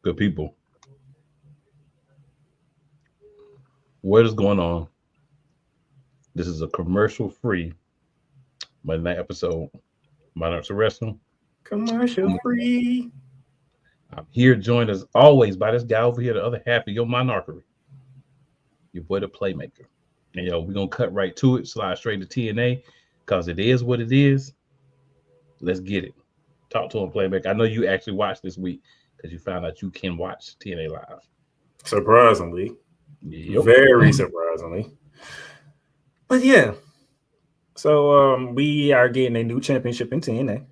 Good people. What is going on? This is a commercial-free Monday night episode. Monarchs of Wrestling. Commercial I'm, free. I'm here joined as always by this guy over here, the other half of your monarchy, your boy the Playmaker. And we're gonna cut right to it, slide straight to TNA, because it is what it is. Let's get it. Talk to him, Playmaker. I know you actually watched this week because you found out you can watch TNA live. Surprisingly. Yep. Very surprisingly. But yeah. So we are getting a new championship in TNA.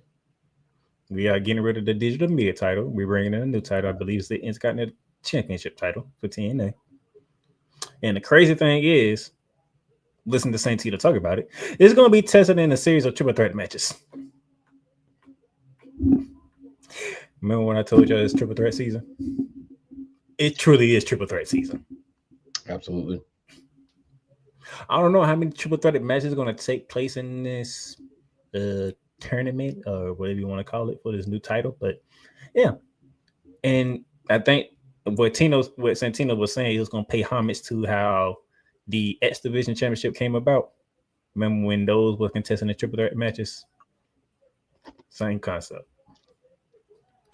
We are getting rid of the digital media title. We're bringing in a new title. I believe it's the Intercontinental Championship title for TNA. And the crazy thing is, listen to Saint Tito talk about it, it's going to be tested in a series of triple threat matches. Remember when I told you it's triple threat season? It truly is triple threat season. Absolutely. I don't know how many triple threat matches are going to take place in this tournament or whatever you want to call it for this new title, but yeah. And I think what Santino was saying, he was going to pay homage to how the X Division Championship came about. Remember when those were contesting the triple threat matches? Same concept.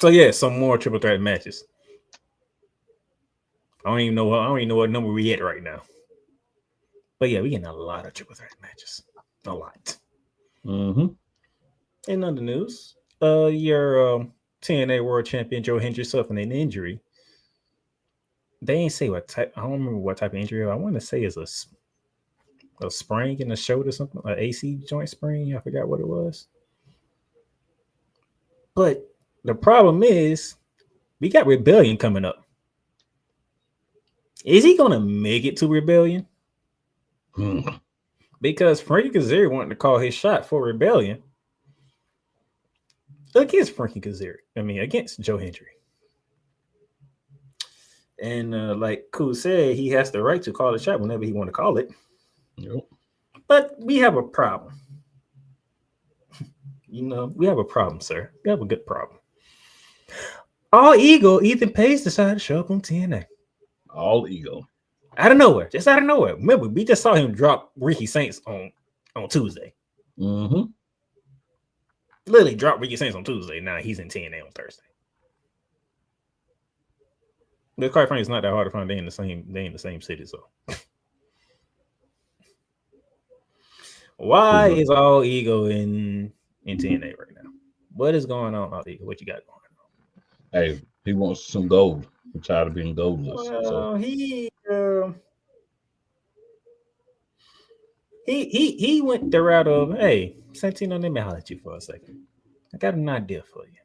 So yeah, some more triple threat matches. I don't even know what number we at right now. But yeah, we're getting a lot of triple threat matches. A lot. Mm-hmm. In other news, your TNA World Champion Joe Hendry suffered an injury. They ain't say what type. I don't remember what type of injury. I want to say it's a sprain in the shoulder, something, an AC joint sprain. I forgot what it was. But the problem is, we got Rebellion coming up. Is he gonna make it to Rebellion? Because Frankie Kazarian wanted to call his shot for Rebellion against Frankie Kazarian. I mean, against Joe Hendry. And like Koo said, he has the right to call the shot whenever he want to call it. Yep. But we have a problem. We have a problem, sir. We have a good problem. All ego, Ethan Page decided to show up on TNA. All ego. Out of nowhere. Just out of nowhere. Remember, we just saw him drop Ricky Saints on Tuesday. Mm-hmm. Literally dropped Ricky Saints on Tuesday. Now he's in TNA on Thursday. But quite frankly, it's not that hard to find. They in the same city, so. Why is all ego in TNA right now? What is going on, all ego? What you got going on? Hey, he wants some gold. He's tired of being goldless. Well, he went the route of, hey, Santino, let me holler at you for a second. I got an idea for you.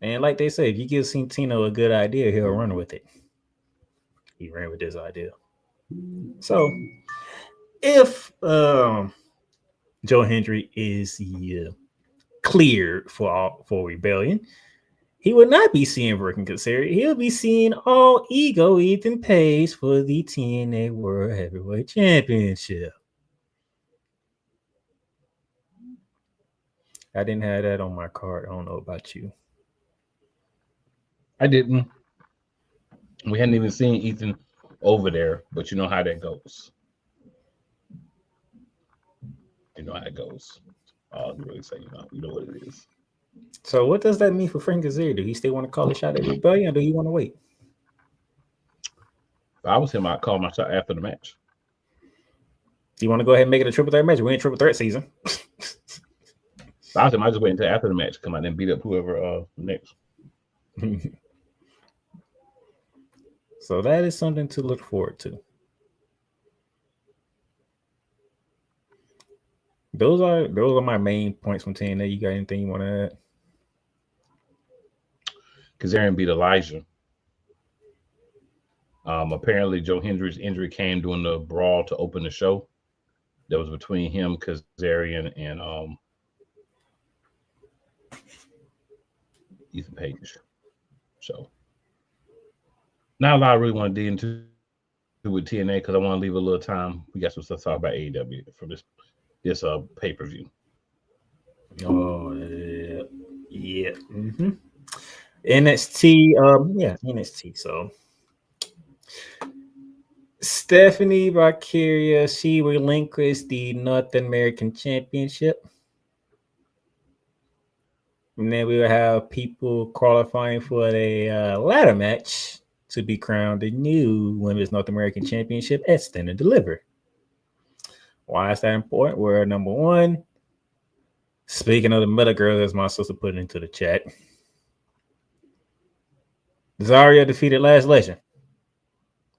And like they say, if you give Santino a good idea, he'll run with it. He ran with this idea. So, if Joe Hendry is cleared for Rebellion, he would not be seeing Working Kazarian. He'll be seeing all ego Ethan Page for the TNA World Heavyweight Championship. I didn't have that on my card. I don't know about you. I didn't. We hadn't even seen Ethan over there, but you know how that goes. You know how it goes. All I really say, you know what it is. So what does that mean for Frank Kazarian? Do he still want to call a shot at Rebellion, or do he want to wait? If I was him, I'd call my shot after the match. Do you want to go ahead and make it a triple threat match? We're in triple threat season. If I was him, I just wait until after the match, come out and beat up whoever next. So that is something to look forward to. Those are my main points from TNA. You got anything you want to add? Kazarian beat Elijah. Apparently, Joe Hendry's injury came during the brawl to open the show. That was between him, Kazarian, and Ethan Page. So, not a lot I really want to dig into with TNA because I want to leave a little time. We got some stuff to talk about AEW from this pay-per-view. Oh, yeah. Mm-hmm. NXT, NXT. So Stephanie Valkyria, she relinquished the North American Championship. And then we will have people qualifying for a ladder match to be crowned the new Women's North American Championship at Stand and Deliver. Why is that important? Well, number one, speaking of the Meta Girl, as my sister put it into the chat, Zarya defeated Last Legend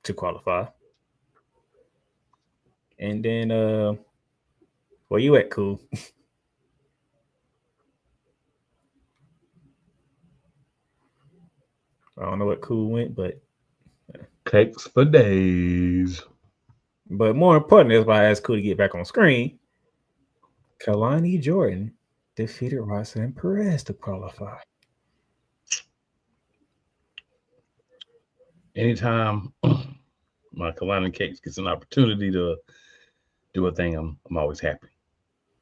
to qualify. And then, where you at, Cool? I don't know what Cool went, but Cakes for days. But more important is why I asked Cool to get back on screen. Kalani Jordan defeated Roxanne Perez to qualify. Anytime my Kalani Cakes gets an opportunity to do a thing, I'm always happy.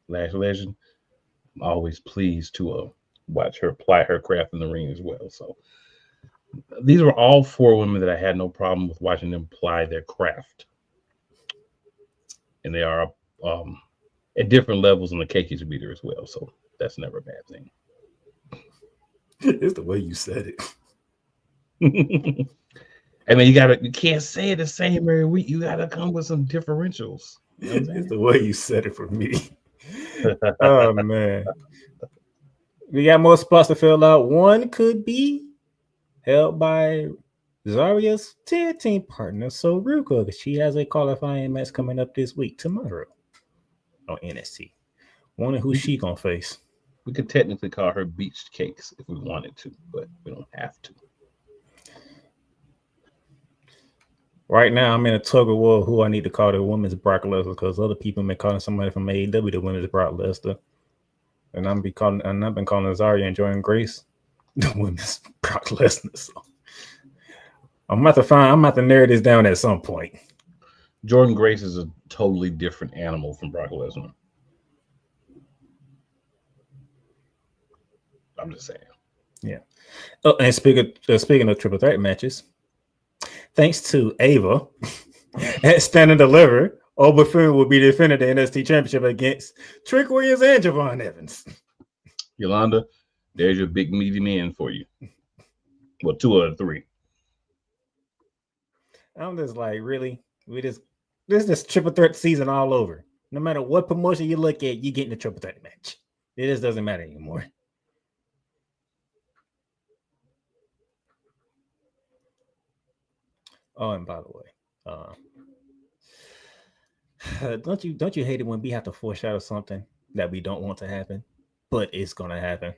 Last Legend, I'm always pleased to watch her apply her craft in the ring as well. So these were all four women that I had no problem with watching them apply their craft, and they are at different levels in the Cakey's beater as well. So that's never a bad thing. It's the way you said it. I mean, you can't say it the same every week. You gotta come with some differentials. You know it's the way you said it for me. Oh man. We got more spots to fill out. One could be held by Zarya's tag team partner, Soruka, because she has a qualifying match coming up this week tomorrow on NXT. Wonder who she gonna face. We could technically call her Beached Cakes if we wanted to, but we don't have to. Right now, I'm in a tug of war who I need to call the women's Brock Lesnar, because other people may calling somebody from AEW the women's Brock Lesnar, and I've been calling Zarya and Jordan Grace the women's Brock Lesnar. So I'm about to narrow this down at some point. Jordan Grace is a totally different animal from Brock Lesnar. I'm just saying. Yeah. Oh, and speaking of triple threat matches, thanks to Ava at Stand and Deliver, Oberfin will be defending the NXT Championship against Trick Williams and Javon Evans. Yolanda, there's your big meaty man for you. Well, 2 out of 3. I'm just like, really? This is triple threat season all over. No matter what promotion you look at, you get in the triple threat match. It just doesn't matter anymore. Oh, and by the way, don't you hate it when we have to foreshadow something that we don't want to happen, but it's gonna happen?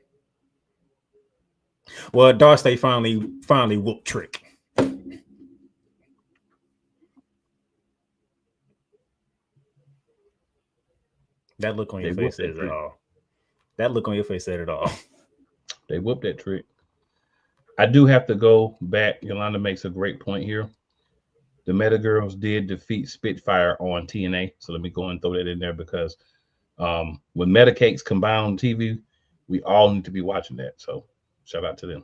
Well, Darcy finally whooped Trick. That look on your face says it all. That look on your face said it all. They whooped that Trick. I do have to go back. Yolanda makes a great point here. The Meta Girls did defeat Spitfire on TNA. So let me go and throw that in there, because when Meta Cakes combine on TV, we all need to be watching that. So shout out to them.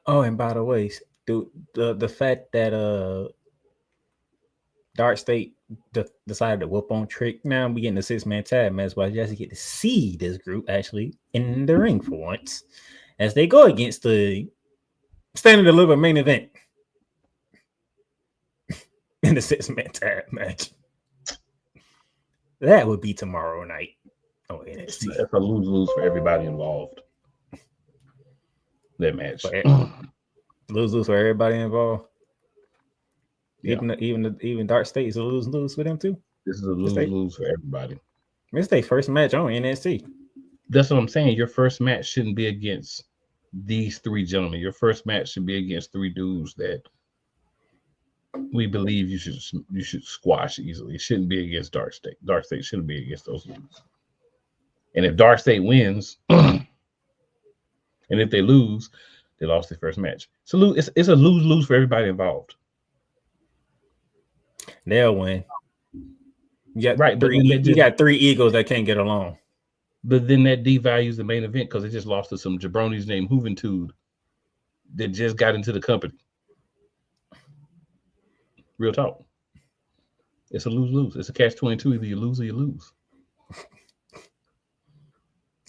Oh, and by the way, the fact that Dark State decided to whoop on Trick, now we getting a 6-man tag match, but you actually get to see this group actually in the ring for once as they go against the Stand and Deliver main event in the 6-man tag match. That would be tomorrow night. Oh, NXT. That's a lose-lose for everybody involved. That match. Lose-lose for everybody involved. Yeah. Even Dark State is a lose-lose for them too. This is a lose-lose for everybody. It's their first match on NXT. That's what I'm saying. Your first match shouldn't be against these 3 gentlemen. Your first match should be against 3 dudes that we believe you should squash easily. It shouldn't be against Dark State. Dark State shouldn't be against those dudes. And if Dark State wins, and if they lose, they lost their first match. So it's a lose-lose for everybody involved. They'll win. You got Right, but three. then that You just got 3 egos that can't get along. but then that devalues the main event because it just lost to some jabronis named Juventud that just got into the company. Real talk. It's a lose-lose. It's a catch-22. Either you lose or you lose.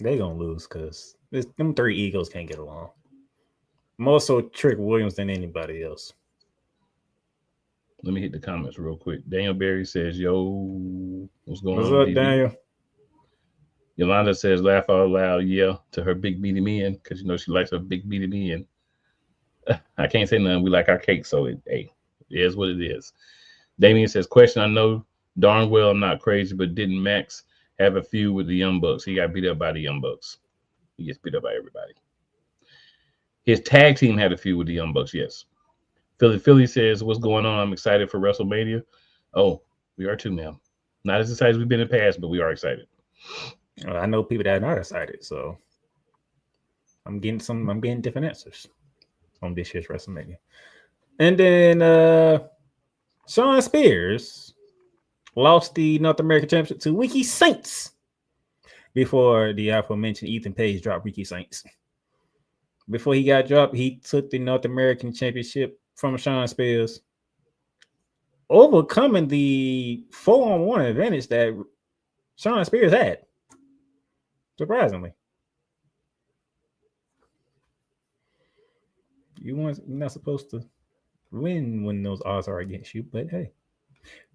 They gonna lose because them 3 egos can't get along. More so Trick Williams than anybody else. Let me hit the comments real quick. Daniel Berry says, "Yo, what's going What's on, up, DB?" Daniel? Yolanda says, "Laugh out loud, yeah," to her big meaty men because she likes her big meaty men. I can't say nothing. We like our cake, so it is what it is. Damien says, "Question: I know darn well I'm not crazy, but didn't Max have a feud with the Young Bucks? He got beat up by the Young Bucks. He gets beat up by everybody. His tag team had a feud with the Young Bucks, yes." Philly says, "What's going on? I'm excited for WrestleMania." Oh, we are too, ma'am. Not as excited as we've been in the past, but we are excited. Well, I know people that are not excited, so I'm getting different answers on this year's WrestleMania. And then Shawn Spears lost the North American Championship to Ricky Saints before the aforementioned Ethan Page dropped Ricky Saints. Before he got dropped, he took the North American Championship from Shawn Spears, overcoming the 4-on-1 advantage that Shawn Spears had. Surprisingly. You're not supposed to win when those odds are against you, but hey,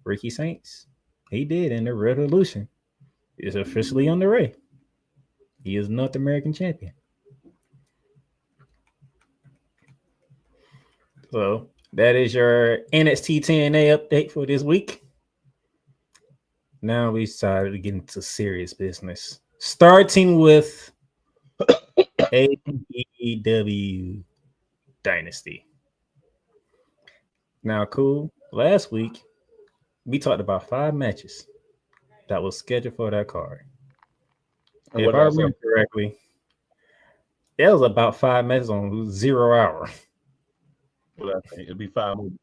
Ricky Saints, he did, and the Revolution is officially on the way. He is North American champion. So that is your NXTNA update for this week. Now we decided to get into serious business, starting with AEW Dynasty. Now, cool. Last week we talked about 5 matches that was scheduled for that card. And If I remember correctly, it was about 5 matches on 0 hour. What I think it'll be 5 movies.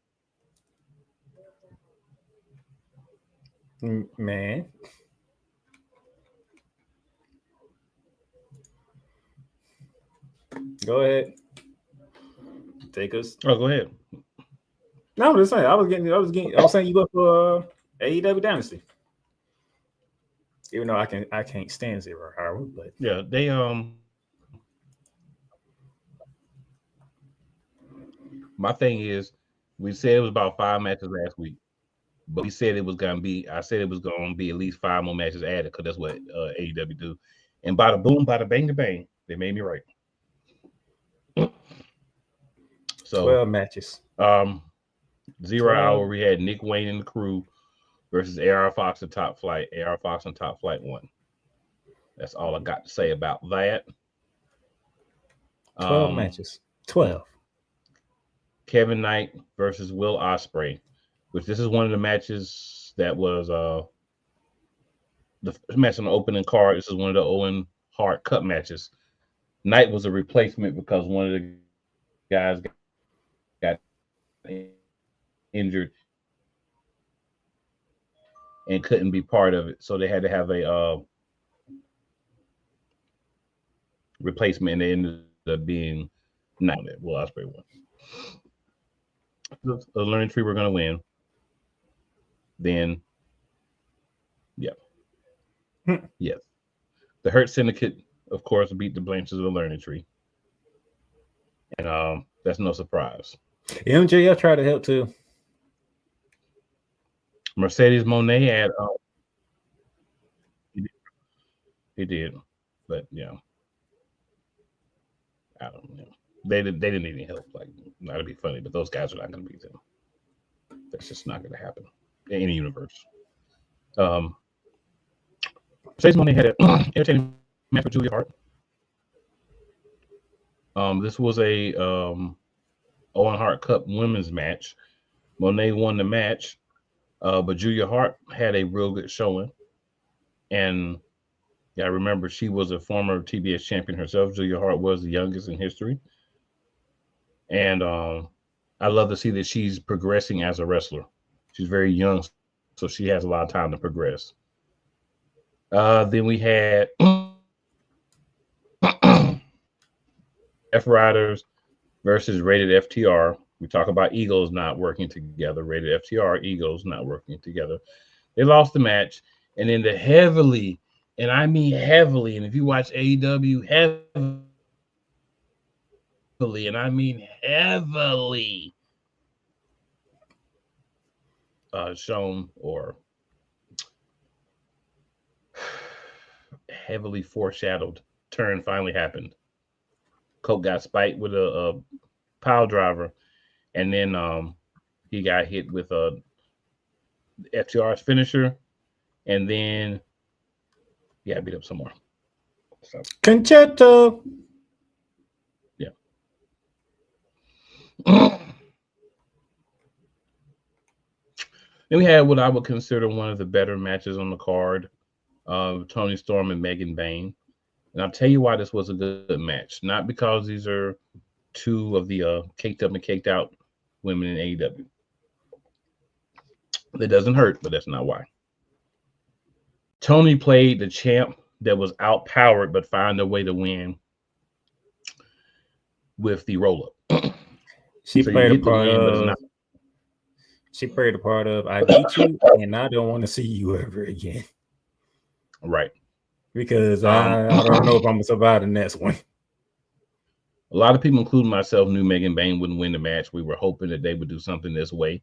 Man. Go ahead. Take us. Oh, go ahead. No, I'm just saying. I was saying you go for AEW Dynasty. Even though I can't stand 0 hour, but Yeah, they my thing is, we said it was about 5 matches last week, but we said it was gonna be. I said it was gonna be at least 5 more matches added because that's what AEW do. And bada boom, bada bang, to bang, they made me right. So 12 matches. 0 hour, 12. we had Nick Wayne and the crew versus AR Fox and Top Flight. AR Fox and Top Flight won. That's all I got to say about that. 12 matches. 12. Kevin Knight versus Will Ospreay, which this is one of the matches that was the match on the opening card. This is one of the Owen Hart Cup matches. Knight was a replacement because one of the guys got injured and couldn't be part of it, so they had to have a replacement, and they ended up being Knight. Will Ospreay won. The learning tree we're going to win. Then, yeah. Yes. The Hurt Syndicate, of course, beat the Blanches of the Learning Tree. And that's no surprise. MJF tried to help too. Mercedes Moné had he did. But yeah. I don't know. They didn't need any help. Like, not to be funny, but those guys are not gonna beat them. That's just not gonna happen in any universe. Mercedes Moné had an entertaining match with Julia Hart. This was a Owen Hart Cup women's match. Monet won the match, but Julia Hart had a real good showing. And yeah, I remember she was a former TBS champion herself. Julia Hart was the youngest in history. And I love to see that she's progressing as a wrestler. She's very young so she has a lot of time to progress. Then we had F Riders versus Rated FTR. We talk about Eagles not working together. Rated FTR, Eagles not working together. They lost the match, and then the heavily, and I mean heavily, and if you watch AEW, heavily, and I mean heavily, shown or heavily foreshadowed turn finally happened. Coke got spiked with a pile driver, and then he got hit with a FTR's finisher, and then he got beat up some more. So Concerto. yeah. Then we had what I would consider one of the better matches on the card, Tony Storm and Megan Bayne. And I'll tell you why this was a good match. Not because these are two of the caked up and caked out women in AEW. That doesn't hurt, but that's not why. Tony played the champ that was outpowered but found a way to win with the roll up. She So played you a get the part win, but it's of. not. She played a part of. I beat you, and I don't want to see you ever again. Right. Because I don't know if I'm gonna survive the next one. A lot of people, including myself, knew Megan Bayne wouldn't win the match. We were hoping that they would do something this way,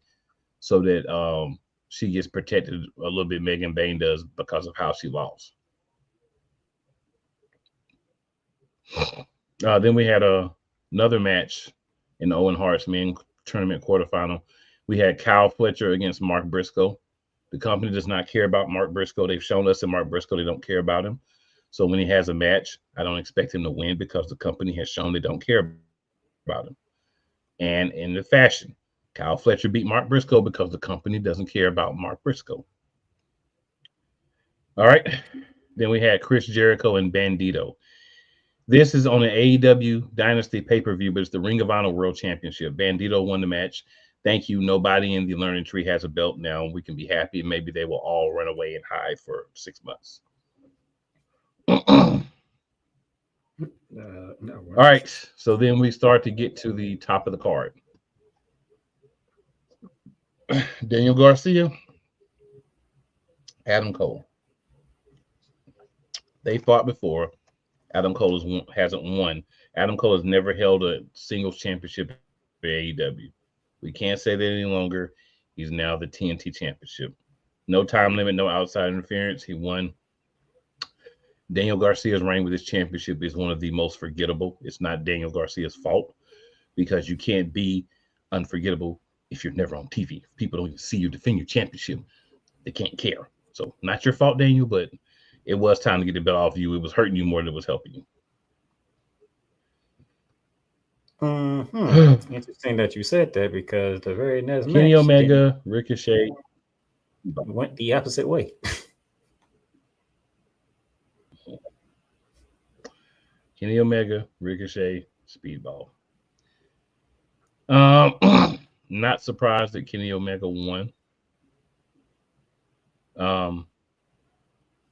so that she gets protected a little bit. Megan Bayne does because of how she lost. Then we had another match in the Owen Hart's Men Tournament quarterfinal. We had Kyle Fletcher against Mark Briscoe. The company does not care about Mark Briscoe. They've shown us that Mark Briscoe, they don't care about him. So when he has a match, I don't expect him to win because the company has shown they don't care about him. And in the fashion, Kyle Fletcher beat Mark Briscoe because the company doesn't care about Mark Briscoe. All right. Then we had Chris Jericho and Bandito. This is on an AEW Dynasty pay-per-view, but it's the Ring of Honor World Championship. Bandito won the match. Thank you. Nobody in the Learning Tree has a belt now. We can be happy. Maybe they will all run away and hide for 6 months. All right. So then we start to get to the top of the card. Daniel Garcia, Adam Cole. They fought before. Adam Cole hasn't won. Adam Cole has never held a singles championship for AEW. We can't say that any longer. He's now the TNT championship. No time limit, no outside interference. He won. Daniel Garcia's reign with this championship is one of the most forgettable. It's not Daniel Garcia's fault because you can't be unforgettable if you're never on TV. If people don't even see you defend your championship, they can't care. So not your fault, Daniel, but it was time to get the belt off you. It was hurting you more than it was helping you. Mm-hmm. Interesting that you said that because the very next Kenny match, Omega, Ricochet went the opposite way. Kenny Omega, Ricochet, Speedball. Not surprised that Kenny Omega won.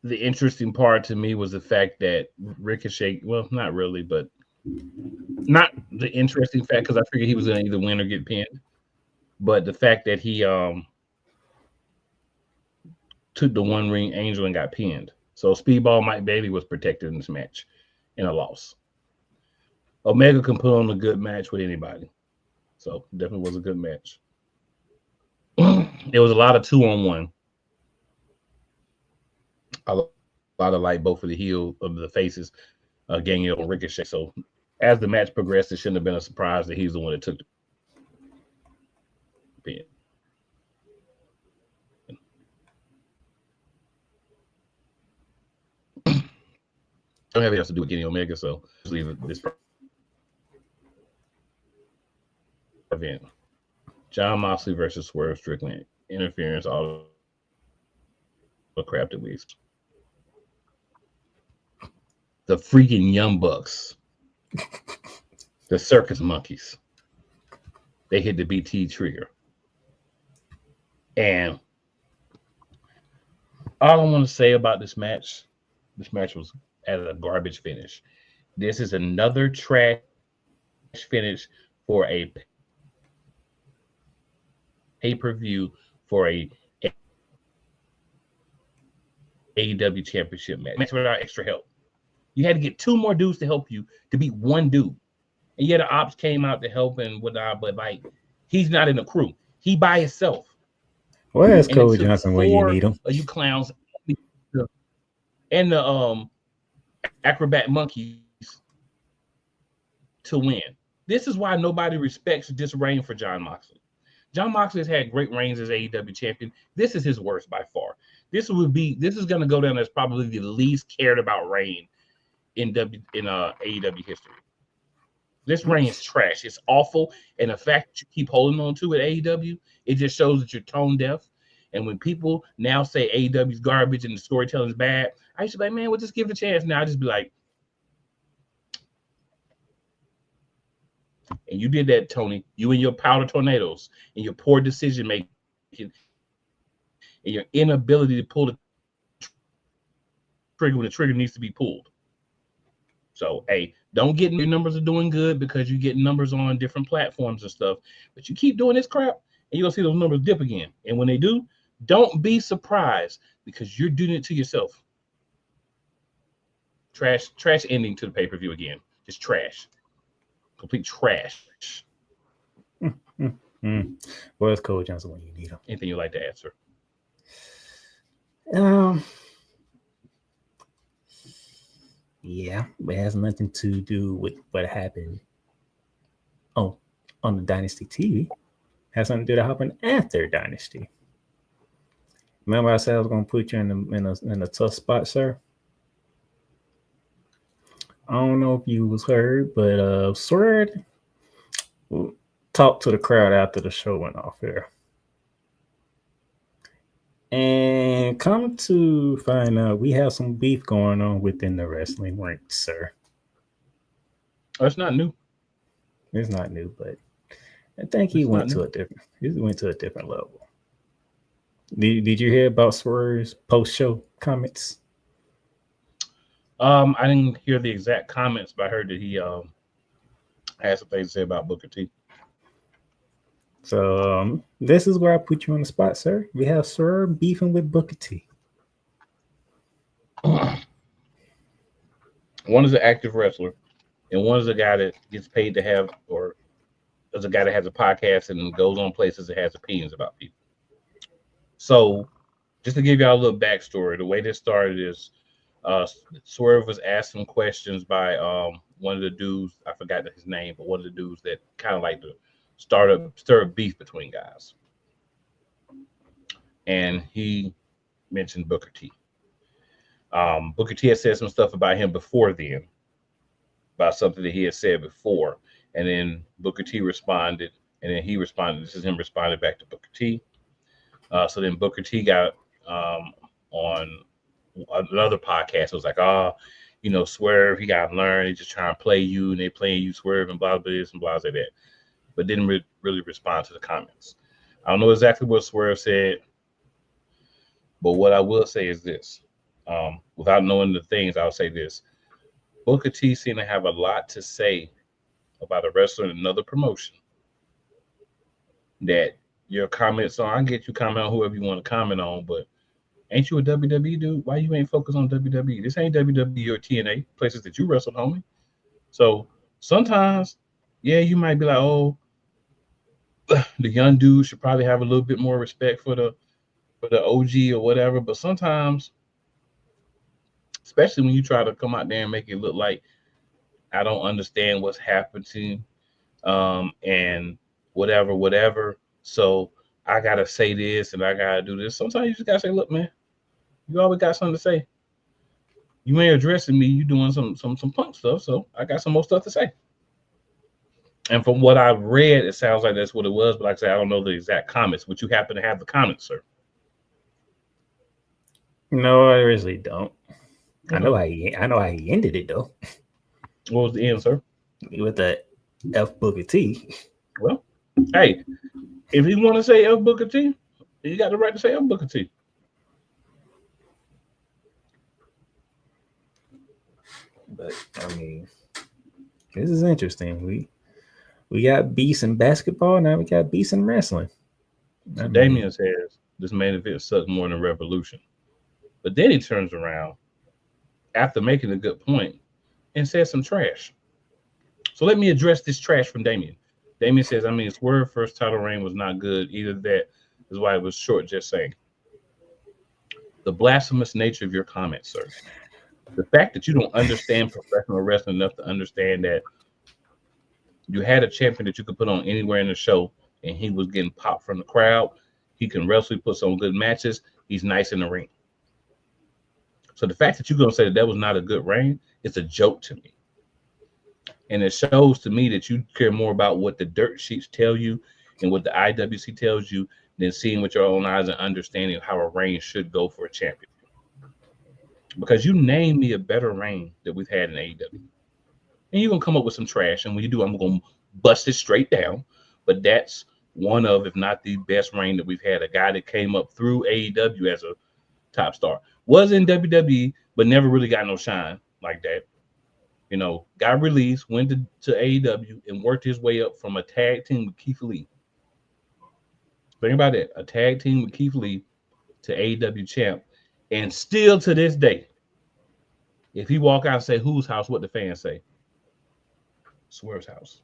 The interesting part to me was the fact that Ricochet, well, not really, but not the interesting fact because I figured he was going to either win or get pinned. But the fact that he took the One Ring Angel and got pinned. So Speedball Mike Bailey was protected in this match in a loss. Omega can put on a good match with anybody. So definitely was a good match. It was a lot of 2-on-1. A lot of like both of the heel of the faces, Gangrel and Ricochet. So as the match progressed, it shouldn't have been a surprise that he's the one that took the pin. I don't have anything else to do with Kenny Omega, so just leave this event. John Moxley versus Swerve Strickland. Interference, all the crap that we expect. The freaking Young Bucks. The Circus Monkeys. They hit the BT trigger. And All I want to say about this match was at a garbage finish. This is another trash finish for a pay-per-view for a AEW championship match without extra help. You had to get two more dudes to help you to beat one dude. And yet the ops came out to help and whatnot, but like he's not in the crew. He by himself. Where's And it Cole took Johnson where you four need him? of you clowns and the acrobat monkeys to win. This is why nobody respects this reign for John Moxley. John Moxley has had great reigns as AEW champion. This is his worst by far. This is going to go down as probably the least cared about reign in AEW history. This reign is trash. It's awful, and the fact that you keep holding on to it, AEW, it just shows that you're tone deaf. And when people now say AEW is garbage and the storytelling is bad, I used to be like, man, we'll just give it a chance. Now I just be like, and you did that, Tony. You and your powder tornadoes and your poor decision making and your inability to pull the trigger when the trigger needs to be pulled. So, hey, don't get your numbers are doing good because you get numbers on different platforms and stuff. But you keep doing this crap, and you're gonna see those numbers dip again. And when they do, don't be surprised because you're doing it to yourself. Trash ending to the pay-per-view again. Just trash. Complete trash. Where's Cole Johnson when you need him? Anything you'd like to answer? Yeah, it has nothing to do with what happened on the Dynasty TV. It has something to do with what happened after Dynasty. Remember I said I was going to put you in a tough spot, sir? I don't know if you was heard, but Swerve talked to the crowd after the show went off here. And come to find out, we have some beef going on within the wrestling ranks, sir. That's not new. It's not new, but I think he went to a different level. Did you hear about Swerve's post-show comments? I didn't hear the exact comments, but I heard that he had some things to say about Booker T. So this is where I put you on the spot, sir. We have Swerve beefing with Booker T. One is an active wrestler, and one is a guy that gets paid to have, or is a guy that has a podcast and goes on places and has opinions about people. So, just to give y'all a little backstory, the way this started is Swerve was asked some questions by one of the dudes, I forgot his name, but one of the dudes that kind of like to stir up beef between guys. And he mentioned Booker T. Booker T had said some stuff about him before then, about something that he had said before. And then Booker T responded, and then he responded. This is him responding back to Booker T. So then Booker T got on another podcast. It was like, Swerve, he got to learn. He's just trying to play you, and they playing you, Swerve, and blah, blah, this and blah, blah, that. But didn't really respond to the comments. I don't know exactly what Swerve said, but what I will say is this. Without knowing the things, I'll say this. Booker T seemed to have a lot to say about a wrestler in another promotion that your comments on, I get you comment on whoever you want to comment on, but ain't you a WWE dude? Why you ain't focused on WWE? This ain't WWE or TNA, places that you wrestled, homie. So sometimes, yeah, you might be like, oh, the young dude should probably have a little bit more respect for the OG or whatever. But sometimes, especially when you try to come out there and make it look like I don't understand what's happening, and whatever. So I gotta say this and I gotta do this. Sometimes you just gotta say, look, man, you always got something to say. You ain't addressing me, you doing some punk stuff, so I got some more stuff to say. And from what I've read, it sounds like that's what it was. But like I said, I don't know the exact comments. Would you happen to have the comments, sir? No, I really don't. Okay. I know how he ended it though. What was the end, sir? With the F Booker T. Well, hey, if you want to say F Booker T, you got the right to say F Booker T. But I mean, this is interesting. We got beasts in basketball, now we got beasts in wrestling. So I Damien mean, says this main event sucked more than Revolution. But then he turns around after making a good point and says some trash. So let me address this trash from Damien. Damien says, I mean, Swerve first title reign was not good. Either that is why it was short, just saying. The blasphemous nature of your comments, sir. The fact that you don't understand professional wrestling enough to understand that you had a champion that you could put on anywhere in the show and he was getting popped from the crowd. He can wrestle, he puts on good matches. He's nice in the ring. So the fact that you're going to say that was not a good reign, it's a joke to me. And it shows to me that you care more about what the dirt sheets tell you and what the IWC tells you than seeing with your own eyes and understanding how a reign should go for a champion. Because you name me a better reign that we've had in AEW. And you're going to come up with some trash. And when you do, I'm going to bust it straight down. But that's one of, if not the best reign that we've had. A guy that came up through AEW as a top star. Was in WWE, but never really got no shine like that. You know, got released, went to AEW, and worked his way up from a tag team with Keith Lee. Think about it. A tag team with Keith Lee to AEW champ. And still to this day, if he walk out and say whose house, what the fans say? Swerve's house.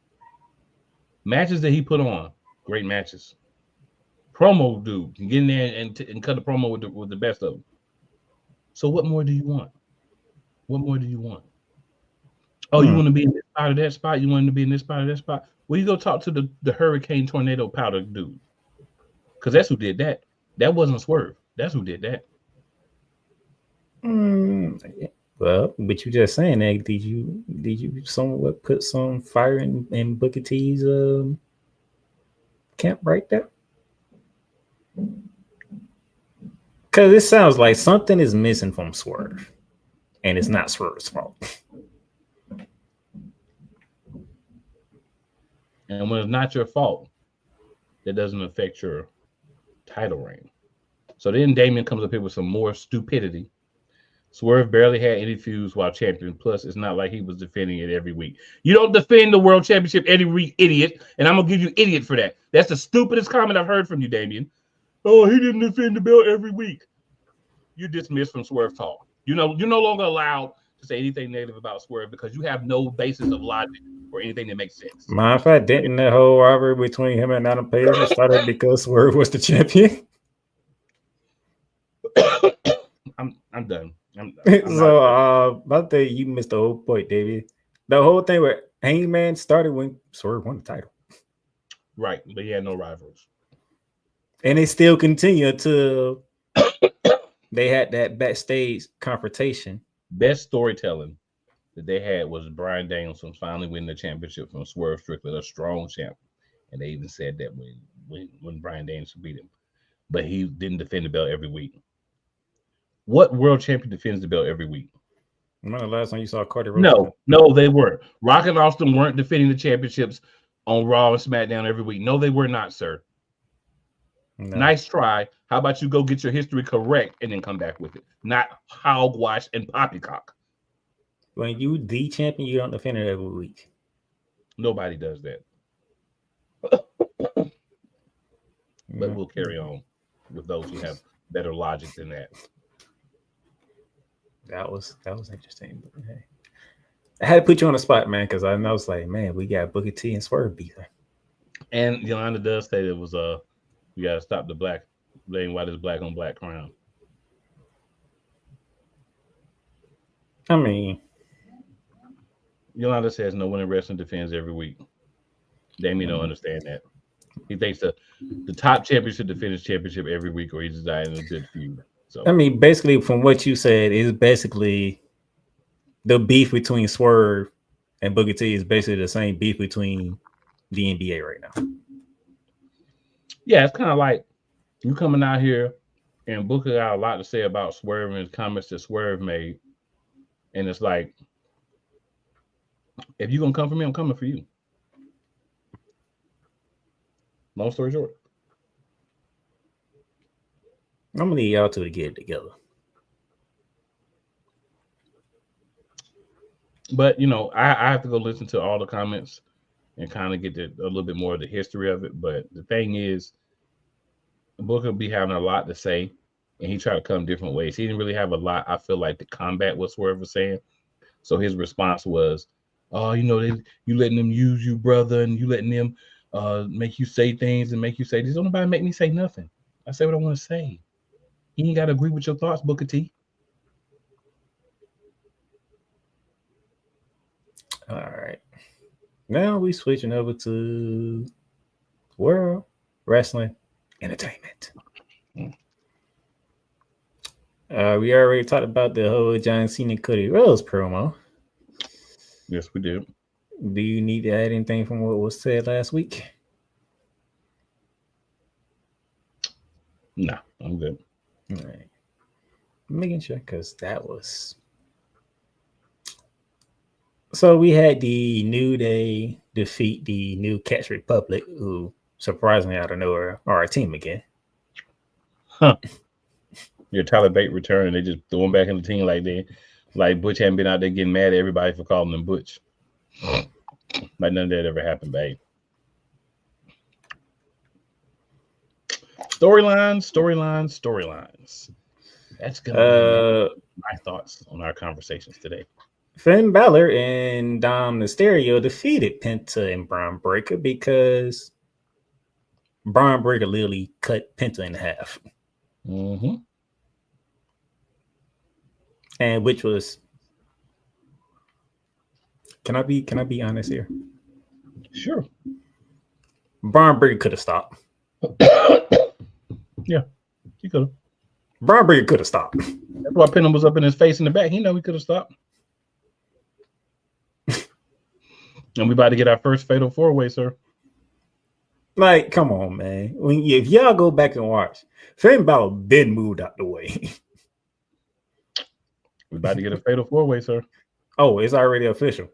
Matches that he put on, great matches. Promo dude can get in there and cut a promo with the best of them. So what more do you want? What more do you want? Oh, you want to be in this spot or that spot? You want to be in this spot or that spot? Well, you go talk to the Hurricane Tornado Powder dude. Because that's who did that. That wasn't Swerve. That's who did that. Well, but you just saying that, did you somewhat put some fire in Booker T's camp right there? Because it sounds like something is missing from Swerve, and it's not Swerve's fault. And when it's not your fault, that doesn't affect your title reign. So then Damien comes up here with some more stupidity. Swerve barely had any feuds while champion. Plus, it's not like he was defending it every week. You don't defend the world championship every week, idiot. And I'm going to give you idiot for that. That's the stupidest comment I've heard from you, Damien. Oh, he didn't defend the belt every week. You're dismissed from Swerve Talk. You know, you're no longer allowed to say anything negative about Swerve because you have no basis of logic or anything that makes sense. Matter of fact, didn't the whole rivalry between him and Adam Page started because Swerve was the champion? I'm done. I think you missed the whole point, David. The whole thing with Hangman started when Swerve won the title. Right, but he had no rivals. And they still continue until they had that backstage confrontation. Best storytelling that they had was Bryan Danielson finally winning the championship from Swerve Strickland, a strong champ. And they even said that when Bryan Danielson beat him. But he didn't defend the belt every week. What world champion defends the belt every week? Remember the last time you saw Cody Rhodes? No, they weren't. Rock and Austin weren't defending the championships on Raw and SmackDown every week. No, they were not, sir. No. Nice try. How about you go get your history correct and then come back with it? Not hogwash and poppycock. When you the champion, you don't defend it every week. Nobody does that. But we'll carry on with those who have better logic than that. That was interesting. But hey, I had to put you on the spot, man, because I was like, man, we got Booker T and Swerve beefing. And Yolanda does say it was we gotta stop the black blame why this black on black crime. I mean, Yolanda says no one in wrestling defends every week. Damien don't understand that. He thinks the top champion should defend his championship every week, or he's dying in a good feud. So I mean, basically, from what you said, is basically the beef between Swerve and Booker T is basically the same beef between the NBA right now. Yeah, it's kind of like you coming out here and Booker got a lot to say about Swerve and his comments that Swerve made, and it's like, if you're gonna come for me, I'm coming for you. Long story short, I'm gonna need y'all two to get it together. But you know, I have to go listen to all the comments and kind of get a little bit more of the history of it. But the thing is, Booker be having a lot to say, and he tried to come different ways. He didn't really have a lot. I feel like to combat what Swerve was saying. So his response was, "Oh, you know, you letting them use you, brother, and you letting them make you say things and make you say this. Don't nobody make me say nothing. I say what I want to say. You ain't got to agree with your thoughts, Booker T." All right. Now we switching over to World Wrestling Entertainment. We already talked about the whole John Cena Cody Rhodes promo. Yes, we did. Do you need to add anything from what was said last week? Nah, I'm good. All right. Making sure because that was. So we had the New Day defeat the New Catch Republic, who surprisingly out of nowhere are a team again. Huh. Your Tyler Bate return, and they just threw him back in the team like Butch hadn't been out there getting mad at everybody for calling him Butch. Like none of that ever happened, babe. Storylines. That's gonna be my thoughts on our conversations today. Finn Balor and Dom Mysterio defeated Penta and Braun Breaker because Braun Breaker literally cut Penta in half. Mm-hmm. And which was, can I be honest here? Sure. Braun Breaker could have stopped. Yeah, he could have. Braun Breaker could have stopped. That's why Penta was up in his face in the back. He know he could have stopped. And we about to get our first fatal 4-way, sir. Like, come on, man. If y'all go back and watch, Finn Balor been moved out the way. We about to get a fatal 4-way, sir. Oh, it's already official.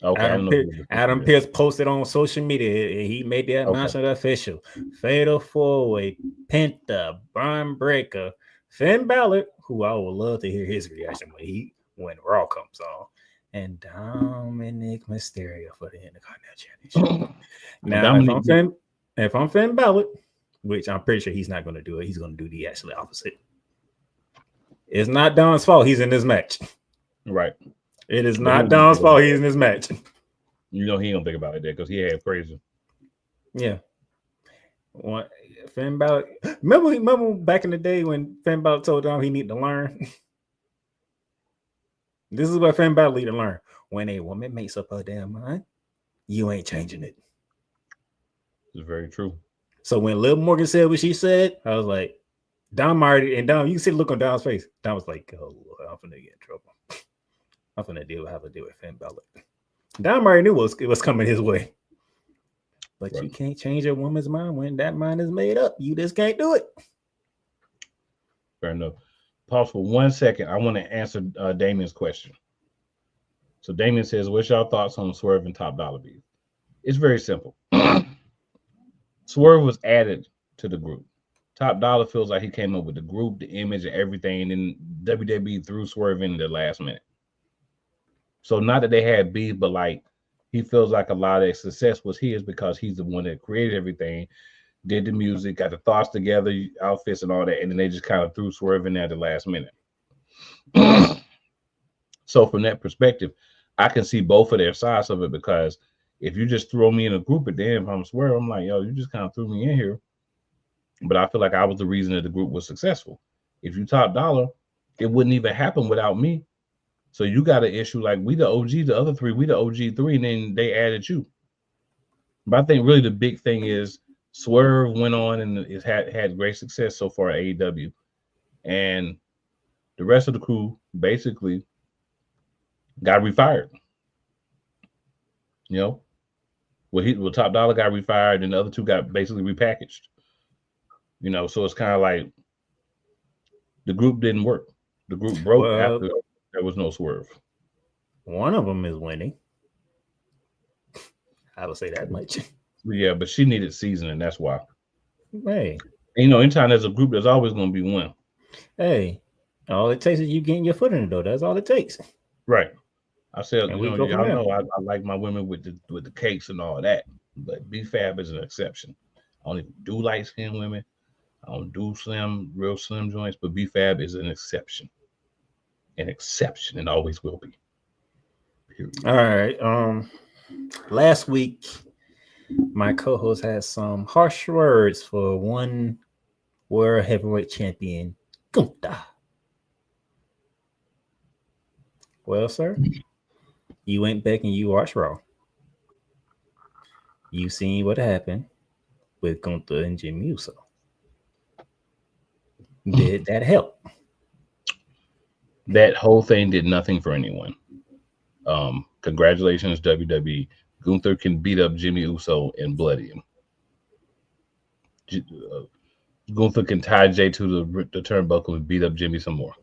Okay, Adam Pearce posted on social media. He made the announcement official. Fatal 4-way, Penta, Braun Breaker, Finn Balor, who I would love to hear his reaction when Raw comes on, and Dominic Mysterio for the Intercontinental Championship. Now, if I'm Finn Balor, which I'm pretty sure he's not going to do it, he's going to do the actually opposite. It's not Dom's fault he's in this match. Right. It is not Dom's fault he's in this match. You know he don't think about it there because he had crazy. Yeah. Finn Balor. Remember back in the day when Finn Balor told Dom he need to learn? This is what Finn Balor need to learn. When a woman makes up her damn mind, you ain't changing it. It's very true. So when Liv Morgan said what she said, I was like, Dom already, and Dom, you can see the look on Dom's face. Dom was like, oh, Lord, I'm finna get in trouble. I'm finna have to deal with Finn Balor. Dom already knew what was coming his way. But right. You can't change a woman's mind when that mind is made up. You just can't do it. Fair enough. Pause for 1 second. I want to answer Damien's question. So Damien says, what's your thoughts on Swerve and Top Dollar beef? It's very simple. Swerve was added to the group. Top Dollar feels like he came up with the group, the image, and everything, and then WWE threw Swerve in the last minute. So not that they had beef, but like he feels like a lot of their success was his because he's the one that created everything, did the music, got the thoughts together, outfits and all that, and then they just kind of threw Swerve in there at the last minute. So from that perspective, I can see both of their sides of it because if you just throw me in a group, but then if I'm Swerve, I'm like, yo, you just kind of threw me in here. But I feel like I was the reason that the group was successful. If you Top Dollar, it wouldn't even happen without me. So you got an issue like we the OG, the other three, we the OG three, and then they added you. But I think really the big thing is Swerve went on and it had great success so far at AEW. And the rest of the crew basically got refired. You know? Well, Top Dollar got refired and the other two got basically repackaged. You know, so it's kind of like the group didn't work. The group broke after there was no Swerve. One of them is winning. I would say that much. Yeah, but she needed seasoning. That's why. Hey. You know, anytime there's a group, there's always going to be one. Hey, all it takes is you getting your foot in the door. That's all it takes. Right. I said, and you we know, go from y'all there. know I like my women with the cakes and all that, but B-Fab is an exception. I don't even do light skinned women. I don't do real slim joints, but B-Fab is an exception, and always will be. Period. All right. Last week my co-host had some harsh words for one world heavyweight champion, Gunther. Well, sir, you went back and you watched Raw. You seen what happened with Gunther and Jimmy Uso. Did that help? That whole thing did nothing for anyone. Congratulations, WWE. Gunther can beat up Jimmy Uso and bloody him. Gunther can tie Jay to the turnbuckle and beat up Jimmy some more.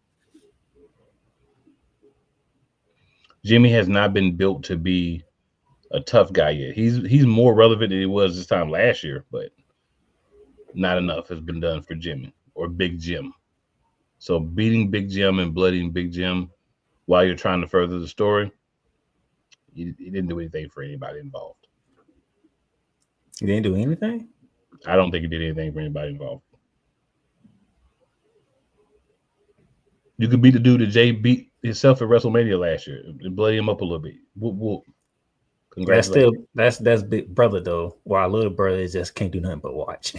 Jimmy has not been built to be a tough guy yet. He's more relevant than he was this time last year, but not enough has been done for Jimmy or Big Jim. So beating Big Jim and bloodying Big Jim while you're trying to further the story, he didn't do anything for anybody involved. You didn't do anything? I don't think he did anything for anybody involved. You could beat the dude that Jay beat himself at WrestleMania last year and bloody him up a little bit. Whoop, whoop. That's still Congratulations. that's big brother though. While little brother just can't do nothing but watch.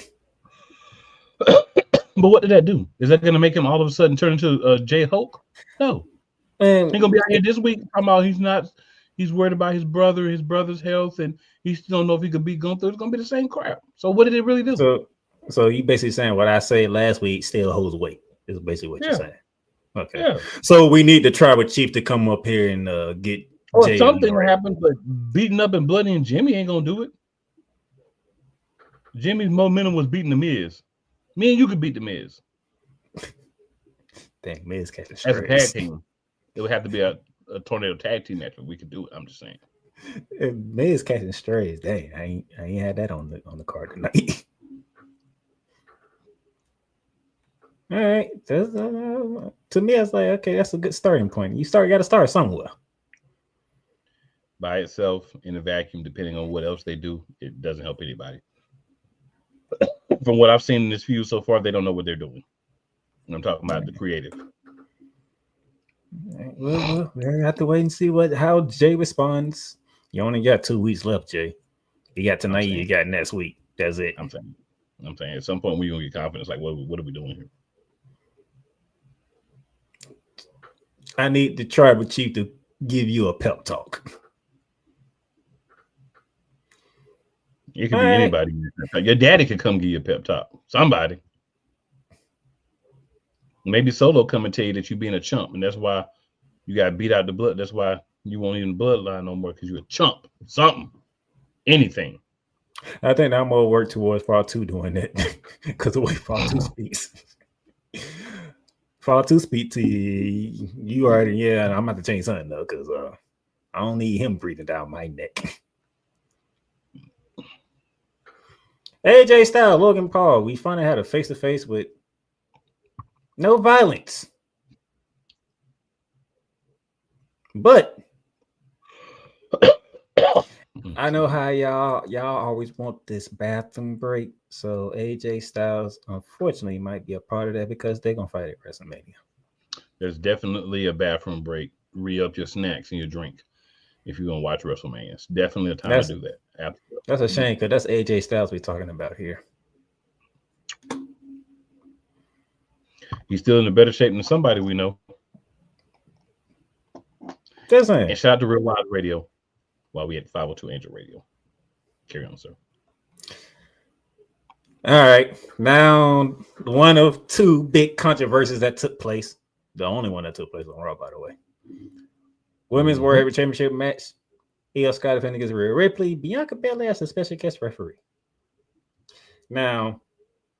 But what did that do? Is that going to make him all of a sudden turn into Jay Hulk? No. And He's gonna be out here this week talking about he's worried about his brother's health, and he still don't know if he could beat Gunther. It's gonna be the same crap. So what did it really do? so you basically saying what I said last week still holds weight. Is basically what you're Yeah, saying. Okay. yeah. So we need the tribal chief to come up here and get Or Jay in the something ring. happened, but beating up and bloodying Jimmy ain't gonna do it. Jimmy's momentum was beating the Miz. Me and you could beat the Miz Dang, Miz catching as a tag strays. team. It would have to be a tornado tag team match, but we could do it. I'm just saying. Miz catching strays. Dang, I ain't had that on the card tonight. All right, to me, I was like, okay, that's a good starting point. You got to start somewhere. By itself in a vacuum, depending on what else they do, it doesn't help anybody. From what I've seen in this feud so far, they don't know what they're doing. And I'm talking about the creative. Well, we have to wait and see how Jay responds. You only got 2 weeks left, Jay. You got tonight, you got next week. That's it. I'm saying at some point we're gonna get confidence. Like, what are we doing here? I need the tribal chief to give you a pep talk. It could be anybody. Your daddy could come give you a pep talk. Somebody. Maybe Solo come and tell you that you're being a chump, and that's why you got beat out the blood. That's why you won't even bloodline no more because you're a chump. Something, anything. I think I'm gonna work towards Fall 2 doing that because the way Fall 2 speaks. Fall 2 speak to you, you already, yeah, I'm about to change something though, because I don't need him breathing down my neck. AJ Styles, Logan Paul, we finally had a face-to-face with no violence. But I know how y'all always want this bathroom break. So AJ Styles, unfortunately, might be a part of that because they're gonna fight at WrestleMania. There's definitely a bathroom break. Re-up your snacks and your drink if you're gonna watch WrestleMania. It's definitely a time to do that. Absolutely. That's a shame because that's AJ Styles we're talking about here. He's still in a better shape than somebody we know. Just saying. And shout out to Real Live Radio while we had 502 Angel Radio. Carry on, sir. All right. Now, one of 2 big controversies that took place. The only one that took place on Raw, by the way. Women's World Heavyweight Championship match. Io Sky defending against Rhea Ripley. Bianca Belair as a special guest referee. Now,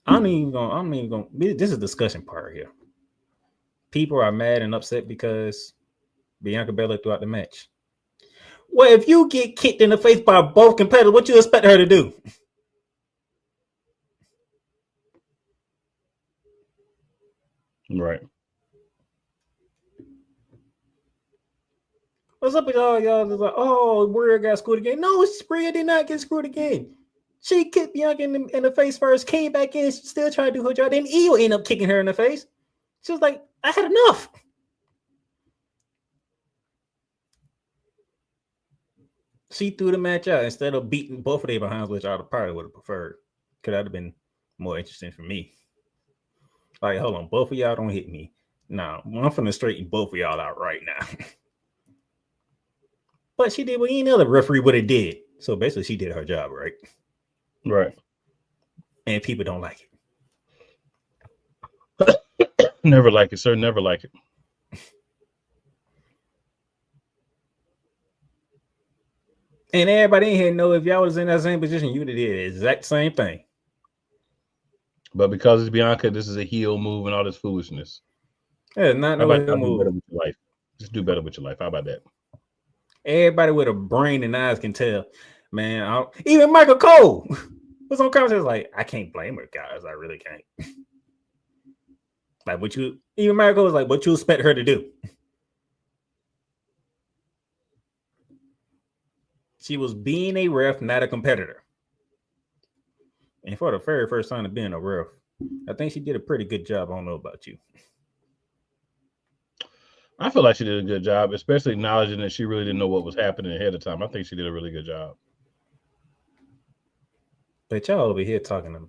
I'm even gonna. This is the discussion part here. People are mad and upset because Bianca Belair throughout the match. Well, if you get kicked in the face by both competitors, what you expect her to do? Right. What's up with y'all? It's like, oh, Bria got screwed again. No, Bria did not get screwed again. She kicked Bianca in the face first, came back in, still trying to do her job. Then Io ended up kicking her in the face. She was like, I had enough. She threw the match out instead of beating both of their behinds, which I probably would have preferred. Could have been more interesting for me. Like, hold on, both of y'all don't hit me. Nah, I'm finna straighten both of y'all out right now. But she did what any other referee would have did. So basically, she did her job, right? Right. And people don't like it. Never like it, sir. Never like it. And everybody in here know if y'all was in that same position, you would have did the exact same thing. But because it's Bianca, this is a heel move and all this foolishness. Yeah, not no heel move. Better with your life. Just do better with your life. How about that? Everybody with a brain and eyes can tell, man. Even Michael Cole was on comments like, I can't blame her, guys. I really can't. Like, even Michael Cole was like, what you expect her to do? She was being a ref, not a competitor. And for the very first time of being a ref, I think she did a pretty good job. I don't know about you. I feel like she did a good job, especially acknowledging that she really didn't know what was happening ahead of time. I think she did a really good job. But y'all over here talking to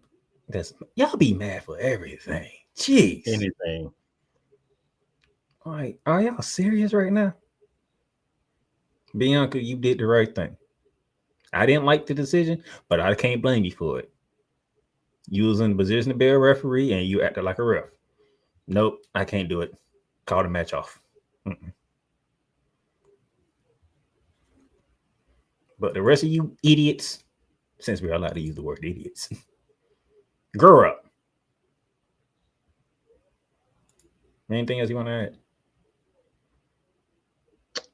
this, y'all be mad for everything. Jeez. Anything. All right, are y'all serious right now? Bianca, you did the right thing. I didn't like the decision, but I can't blame you for it. You was in the position to be a referee and you acted like a ref. Nope, I can't do it. Call the match off. Mm-mm. But the rest of you idiots, since we're allowed to use the word idiots, grow up. Anything else you want to add?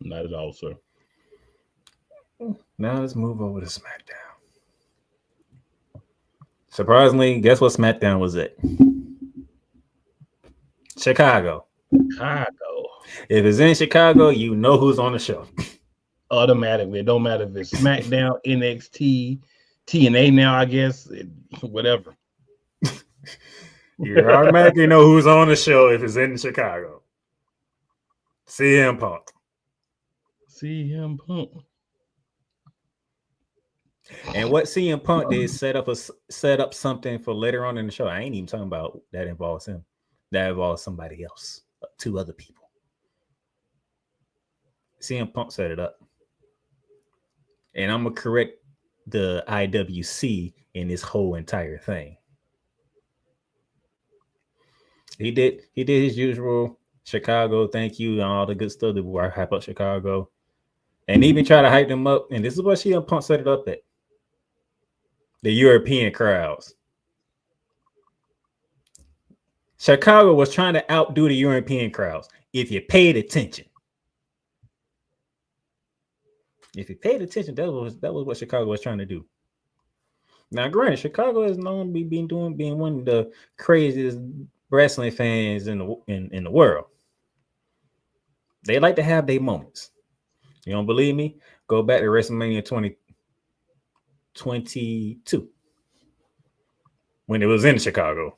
Not at all, sir. Now let's move over to SmackDown. Surprisingly, guess what SmackDown was at? Chicago. If it's in Chicago, you know who's on the show. Automatically. It don't matter if it's SmackDown, NXT, TNA now, I guess. Whatever. You automatically know who's on the show if it's in Chicago. CM Punk. CM Punk. And what CM Punk did set up something for later on in the show. I ain't even talking about that involves him. That involves somebody else, 2 other people. CM Punk set it up. And I'm gonna correct the IWC in this whole entire thing. He did his usual Chicago, thank you, and all the good stuff that we hype up Chicago. And even try to hype them up. And this is what CM Punk set it up at. The European crowds. Chicago was trying to outdo the European crowds. If you paid attention. If you paid attention, that was what Chicago was trying to do. Now, granted, Chicago is known to being one of the craziest wrestling fans in the world. They like to have their moments. You don't believe me? Go back to WrestleMania 2022 when it was in Chicago.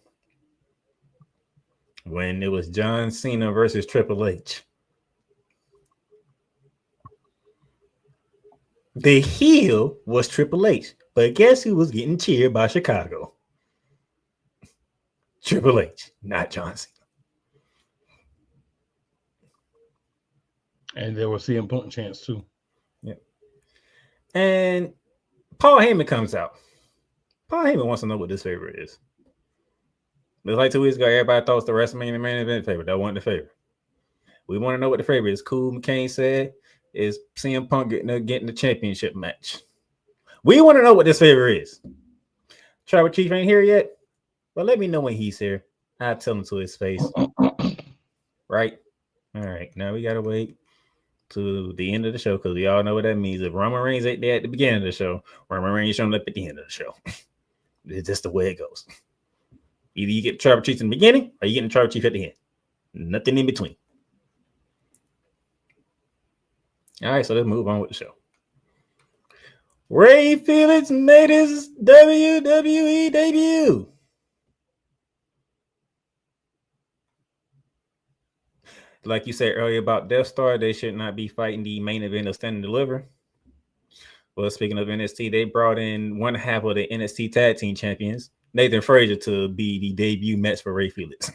When it was John Cena versus Triple H. The heel was Triple H, but guess who was getting cheered by Chicago? Triple H, not John Cena. And there were CM Punk chants too. Yep. And Paul Heyman comes out. Paul Heyman wants to know what this favorite is. It's like 2 weeks ago, everybody thought it was the WrestleMania main event favorite. That wasn't the favorite. We want to know what the favorite is. Cool McCain said is CM Punk getting the championship match. We want to know what this favorite is. Tribal Chief ain't here yet, but let me know when he's here. I'll tell him to his face. Right? All right. Now we got to wait to the end of the show because we all know what that means. If Roman Reigns ain't there at the beginning of the show, Roman Reigns showing up at the end of the show. It's just the way it goes. Either you get the Tribal Chief in the beginning or you get the Tribal Chief at the end. Nothing in between. All right, so let's move on with the show. Ray Felix made his WWE debut. Like you said earlier about Death Star, they should not be fighting the main event of Stand and Deliver. Well, speaking of NXT, they brought in one half of the NXT Tag Team Champions, Nathan Frazier, to be the debut match for Ray Felix.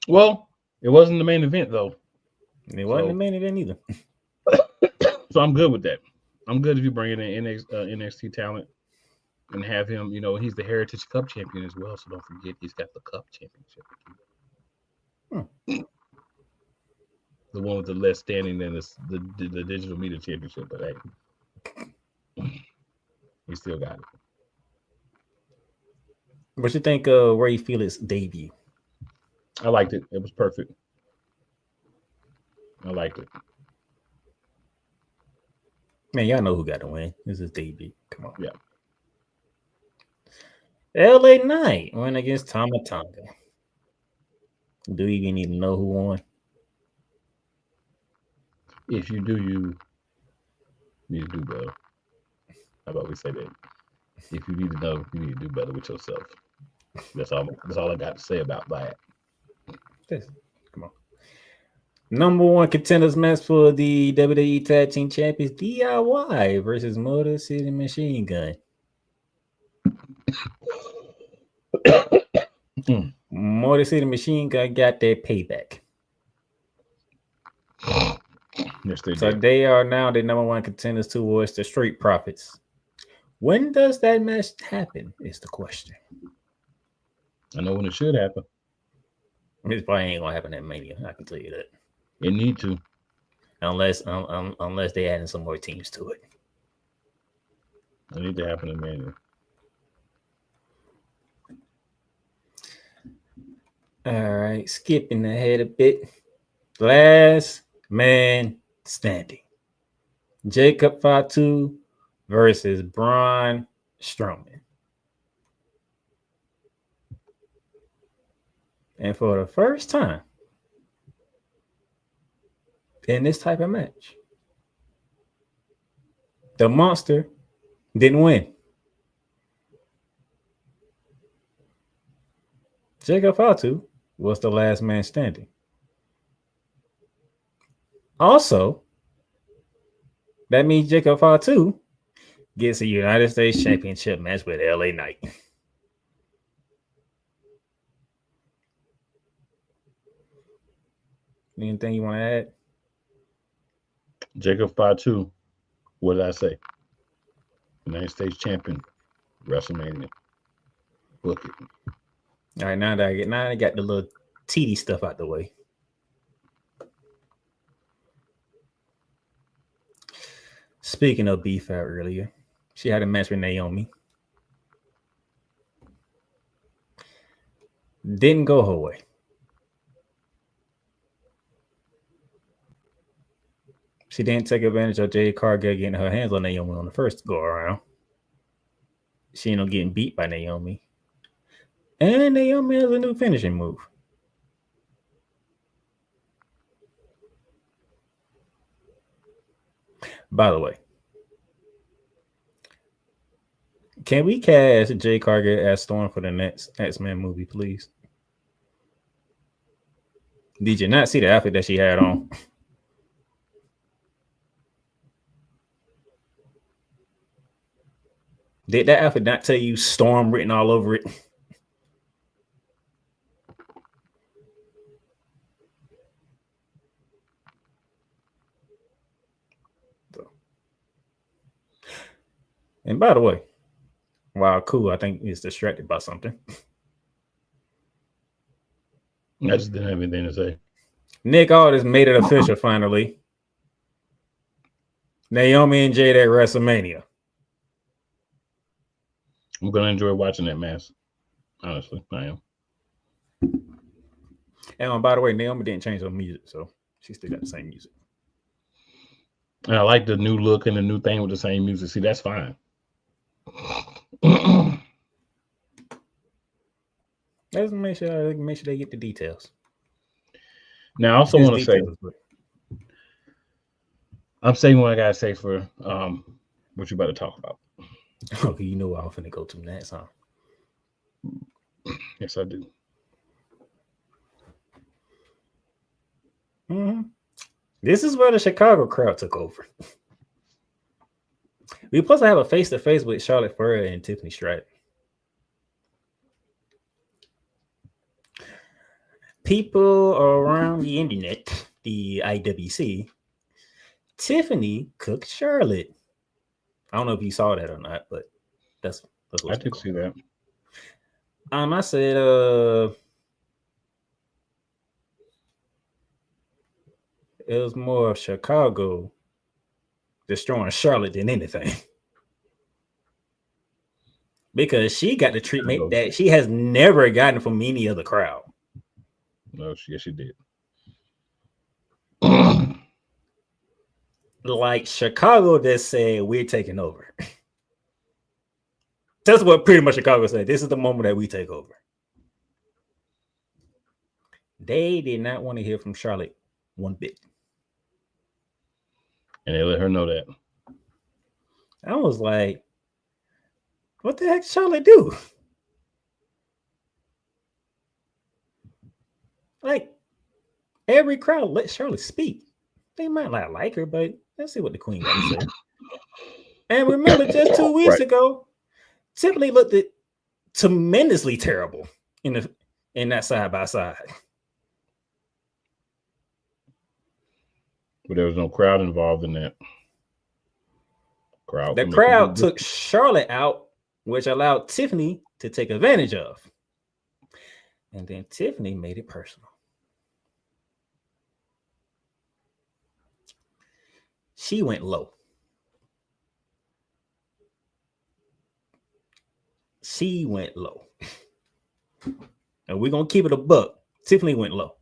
Well, it wasn't the main event though. It wasn't the main event either. So I'm good with that. I'm good if you bring in NXT talent and have him. You know, he's the Heritage Cup champion as well. So don't forget he's got the Cup championship. The one with the less standing than the Digital Media Championship, but hey, he still got it. What you think of Ray Felix debut? I liked it. It was perfect. I liked it. Man, y'all know who got to win. This is debut. Come on. Yeah. LA Knight went against Tama Tonga. Do you even need to know who won? If you do, you need to do better. How about we say that? If you need to know, you need to do better with yourself. That's all I got to say about that. Come on. Number one contenders match for the WWE Tag Team Champions DIY versus Motor City Machine Gun. Motor City Machine Gun got their payback. Yes, they so did. They are now the number one contenders towards the Street Profits. When does that match happen is the question. I know when it should happen. It probably ain't gonna happen at Mania. I can tell you that. It need to, unless they adding some more teams to it. It need to happen at Mania. All right, skipping ahead a bit. Last man standing. Jacob Fatu versus Braun Strowman. And for the first time in this type of match, the monster didn't win. Jacob Fatu was the last man standing. Also, that means Jacob Fatu gets a United States Championship match with LA Knight. Anything you want to add? Jacob Fatu, what did I say? United States champion, WrestleMania. Book it. All right, now I got the little TD stuff out the way. Speaking of beef out earlier, she had a match with Naomi. Didn't go her way. She didn't take advantage of Jade Cargill getting her hands on Naomi on the first go around. She ended up getting beat by Naomi. And Naomi has a new finishing move. By the way, can we cast Jade Cargill as Storm for the next X-Men movie, please? Did you not see the outfit that she had on? Did that outfit not tell you Storm written all over it? And by the way, wow, cool. I think he's distracted by something. I just didn't have anything to say. Nick Aldis made it official finally. Naomi and Jade at WrestleMania. I'm gonna enjoy watching that match. Honestly, I am. And by the way, Naomi didn't change her music, so she still got the same music. And I like the new look and the new thing with the same music. See, that's fine. Let's make sure they get the details. Now, I also Just want to say, details, but I'm saying what I gotta say for what you about to talk about. okay, you know where I'm finna go to next, huh? Yes, I do. Mm-hmm. This is where the Chicago crowd took over. We were supposed to have a face-to-face with Charlotte Flair and Tiffany Stratton. People around the internet, the IWC, Tiffany cooked Charlotte. I don't know if you saw that or not, but that's I what's did going see that. on. I said, it was more of Chicago destroying Charlotte than anything. Because she got the treatment that she has never gotten from any other crowd. No, yes, she did. Like Chicago just said, we're taking over. That's what pretty much Chicago said. This is the moment that we take over. They did not want to hear from Charlotte one bit. And they let her know that. I was like, what the heck Charlotte do? Like, every crowd let Charlotte speak. They might not like her, but let's see what the queen got to say. And remember, just 2 weeks ago, Tiffany looked tremendously terrible in that side by side. But there was no crowd involved in that. The crowd took Charlotte out, which allowed Tiffany to take advantage of. And then Tiffany made it personal. She went low. She went low. And we're going to keep it a buck. Tiffany went low.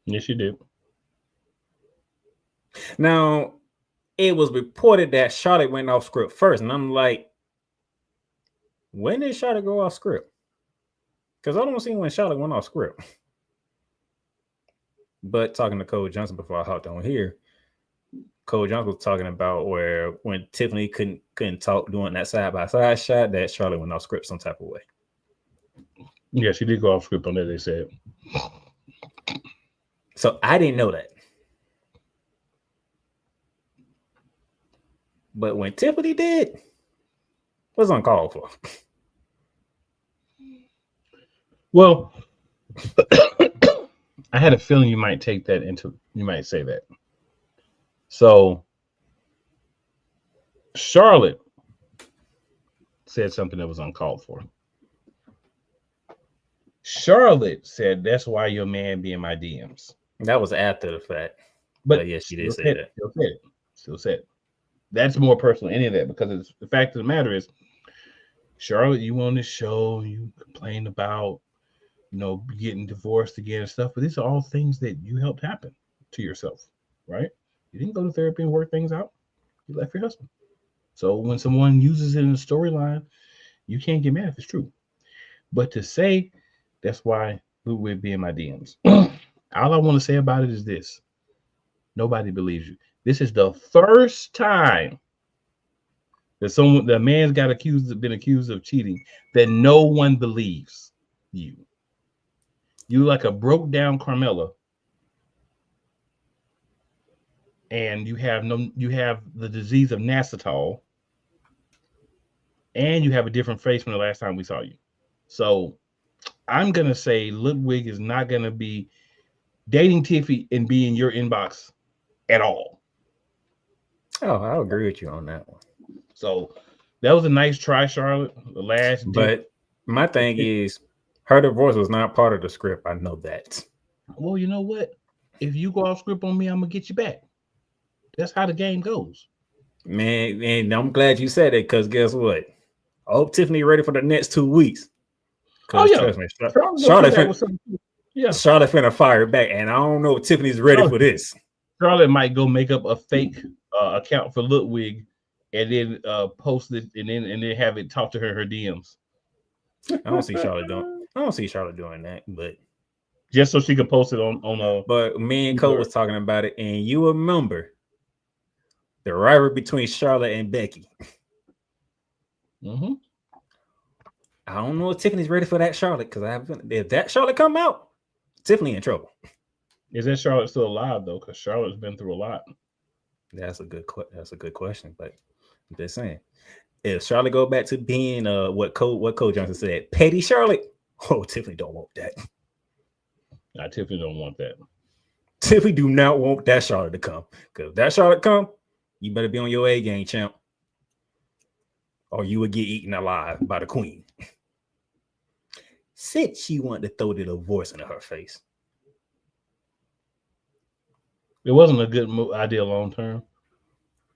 Yes, she did. Now, it was reported that Charlotte went off script first. And I'm like, when did Charlotte go off script? Because I don't see when Charlotte went off script. But talking to Cole Johnson before I hopped on here, Cole Johnson was talking about where when Tiffany couldn't talk doing that side-by-side shot, that Charlotte went off script some type of way. Yeah, she did go off script on that, they said. So I didn't know that. But when Tiffany did, it was uncalled for. Well, I had a feeling you might say that. So Charlotte said something that was uncalled for. Charlotte said, that's why your man be in my DMs. That was after the fact. But yes, she did say that. Still said it. That's more personal, any of that, because the fact of the matter is, Charlotte, you on this show, you complain about, getting divorced again and stuff, but these are all things that you helped happen to yourself, right? You didn't go to therapy and work things out. You left your husband. So when someone uses it in a storyline, you can't get mad if it's true. But to say that's why Ludwig be in my DMs, all I want to say about it is this: nobody believes you. This is the first time that the man's been accused of cheating that no one believes you. You like a broke down Carmella, and you have the disease of Nasatol, and you have a different face from the last time we saw you. So I'm gonna say Ludwig is not gonna be dating Tiffy and be in your inbox at all. Oh, I agree with you on that one. So that was a nice try, Charlotte. The last, but my thing is, her divorce was not part of the script. I know that. Well, you know what? If you go off script on me, I'm gonna get you back. That's how the game goes. Man, and I'm glad you said it, because guess what? I hope Tiffany ready for the next 2 weeks. Oh yeah, trust me, Charlotte finna fire back, and I don't know if Tiffany's ready for this. Charlotte might go make up a fake account for Ludwig, and then post it, and then have it talk to her DMs. I don't see Charlotte doing. I don't see Charlotte doing that, but just so she could post it on a. But me and Cole was talking about it, and you remember the rivalry between Charlotte and Becky. Mm-hmm. I don't know if Tiffany's ready for that Charlotte because if that Charlotte come out, Tiffany in trouble. Is that Charlotte still alive though? Because Charlotte's been through a lot. That's a good question, but I'm just saying, if Charlotte go back to being what Cole Johnson said, petty Charlotte, Tiffany don't want that. Nah, Tiffany don't want that. Tiffany do not want that Charlotte to come. Because if that Charlotte come, you better be on your A game, champ. Or you would get eaten alive by the queen. Said she wanted to throw the divorce into her face. It wasn't a good idea long term,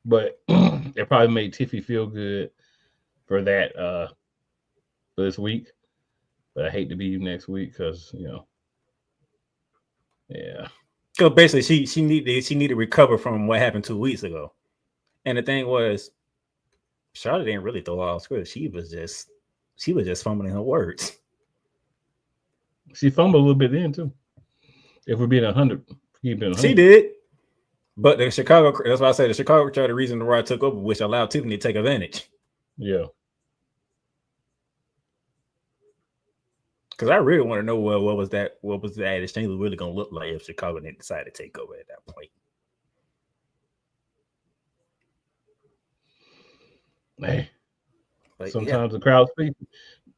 but it probably made Tiffy feel good for that for this week. But I hate to be you next week because yeah. So basically, she needed to recover from what happened 2 weeks ago, and the thing was, Charlotte didn't really throw all script. She was just fumbling her words. She fumbled a little bit then too. If we're being 100, she did. But the Chicago, that's why I said the Chicago tried the reason why I took over, which allowed Tiffany to take advantage. Yeah. Because I really want to know what was that exchange was really going to look like if Chicago didn't decide to take over at that point. Man, sometimes the crowd speaks.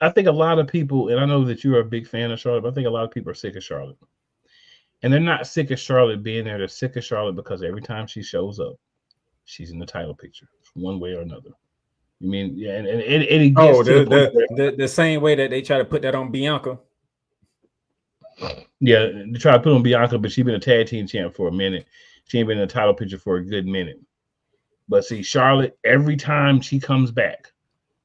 I think a lot of people, and I know that you're a big fan of Charlotte, but I think a lot of people are sick of Charlotte. And they're not sick of Charlotte being there. They're sick of Charlotte because every time she shows up, she's in the title picture, one way or another. You mean, yeah, and it gets to the same way that they try to put that on Bianca. Yeah, they try to put on Bianca, but she's been a tag team champ for a minute. She ain't been in the title picture for a good minute. But see, Charlotte, every time she comes back,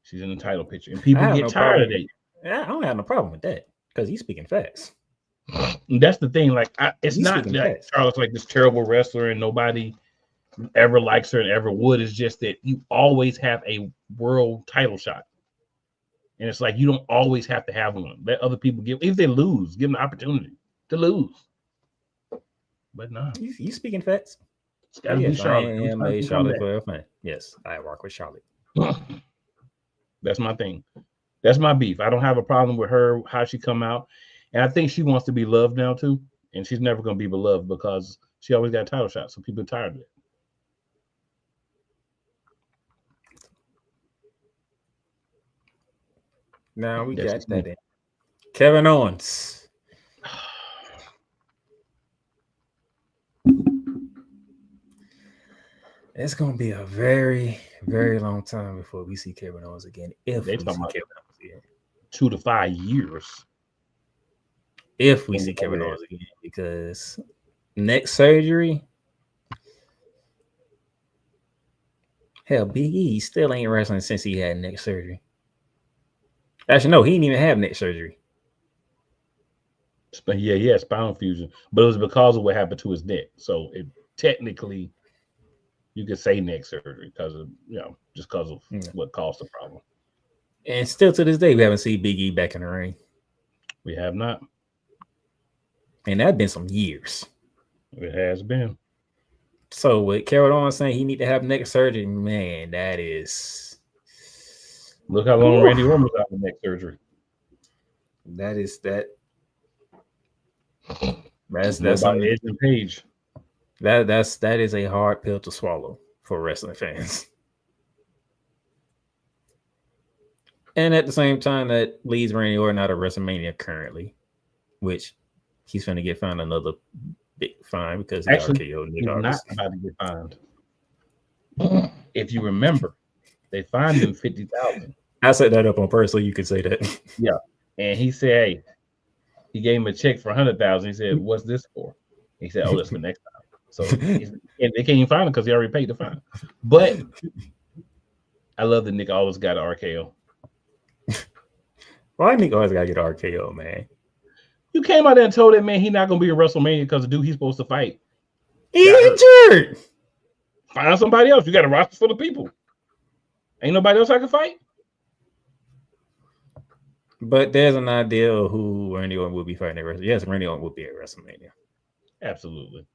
she's in the title picture, and people get tired of it. I don't have no problem with that because he's speaking facts. And that's the thing. Like, it's not that Charlotte's like this terrible wrestler and nobody ever likes her and ever would. It's just that you always have a world title shot, and it's like you don't always have to have one. Let other people if they lose, give them the opportunity to lose. But no, you speaking facts. It's gotta be Charlotte. I am a Charlotte for fan. Yes, I rock with Charlotte. That's my thing. That's my beef. I don't have a problem with her, how she come out. And I think she wants to be loved now too. And she's never going to be beloved because she always got a title shot. So people are tired of it. Now we got that in. Kevin Owens. It's going to be a very, very long time before we see Kevin Owens again. If they we talking see about Kevin Owens again. 2 to 5 years. If we see Kevin Owens again, because neck surgery, hell, Big E still ain't wrestling since he had neck surgery. Actually, no, he didn't even have neck surgery. But yeah, he had spinal fusion, but it was because of what happened to his neck. So it technically, you could say neck surgery because of just because of what caused the problem. And still to this day, we haven't seen Big E back in the ring. We have not. And that's been some years. It has been. So with Kevin Owens saying he need to have neck surgery, man, that is. Look how long Randy Orton was out with neck surgery. That's about Edge and Page. That is a hard pill to swallow for wrestling fans. And at the same time, that leads Randy Orton out of WrestleMania currently, which he's going to get fined another big fine because he RKO'd Nick Aldis. Not about to get fined. If you remember, they fined him $50,000. I set that up on purpose so you could say that. Yeah, and he said, "Hey," he gave him a check for $100,000. He said, "What's this for?" He said, "Oh, that's for next time." So and they can't even find him because he already paid the fine. But I love that Nick always got an RKO. Why Nick always got to get an RKO, man? You came out there and told that man he's not going to be in WrestleMania because the dude he's supposed to fight. He injured. Find somebody else. You got a roster full of people. Ain't nobody else I can fight. But there's an idea of who Randy Orton will be fighting at WrestleMania. Yes, Randy Orton will be at WrestleMania. Absolutely.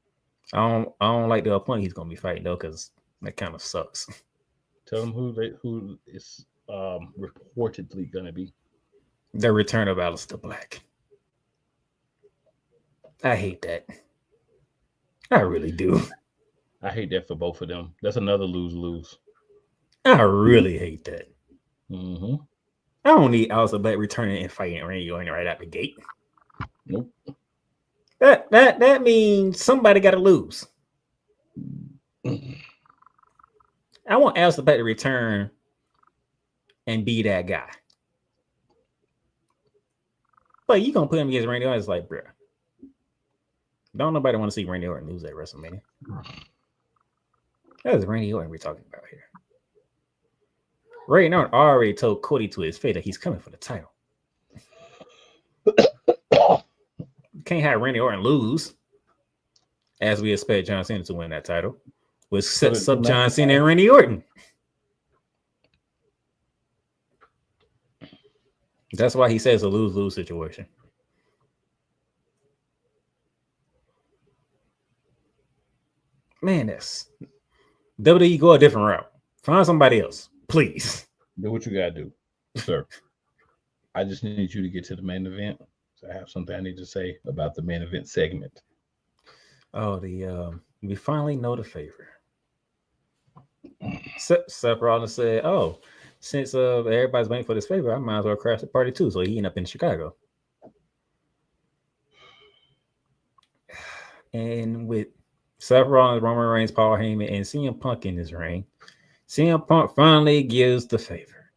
I don't like the opponent he's gonna be fighting though, because that kind of sucks. Tell them who is reportedly gonna be. The return of Aleister Black. I hate that. I really do. I hate that for both of them. That's another lose-lose. I really hate that. Mm-hmm. I don't need Aleister Black returning and fighting Randy Orton right out the gate. Nope. That means somebody got to lose. I want Aleister Black to return and be that guy. But you gonna put him against Randy Orton? It's like, bro, don't nobody want to see Randy Orton lose at WrestleMania. That's Randy Orton we're talking about here. Randy Orton already told Cody to his face that he's coming for the title. You can't have Randy Orton lose, as we expect John Cena to win that title, which sets up John Cena and Randy Orton. That's why he says a lose-lose situation. Man, that's WWE, go a different route. Find somebody else, please. Do what you gotta do, sir. I just need you to get to the main event. So I have something I need to say about the main event segment. Oh, we finally know the favor. Seth Rollins said, "Oh, since everybody's waiting for this favor, I might as well crash the party too." So he ended up in Chicago, and with Seth Rollins, Roman Reigns, Paul Heyman, and CM Punk in his ring, CM Punk finally gives the favor.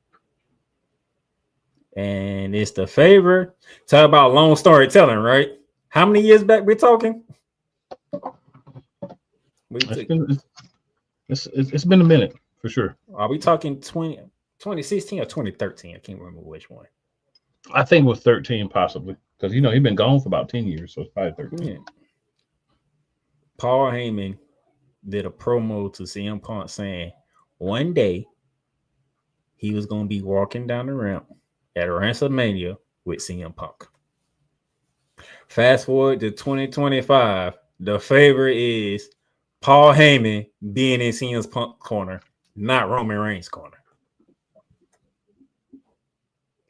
And it's the favor. Talk about long storytelling, right? How many years back we're talking? It's been a minute for sure. Are we talking 2016 or 2013? I can't remember which one. I think it was 13 possibly, because he's been gone for about 10 years, so it's probably 13. Yeah. Paul Heyman did a promo to CM Punk saying one day he was going to be walking down the ramp at WrestleMania with CM Punk. Fast forward to 2025, the favorite is Paul Heyman being in CM Punk's corner, not Roman Reigns' corner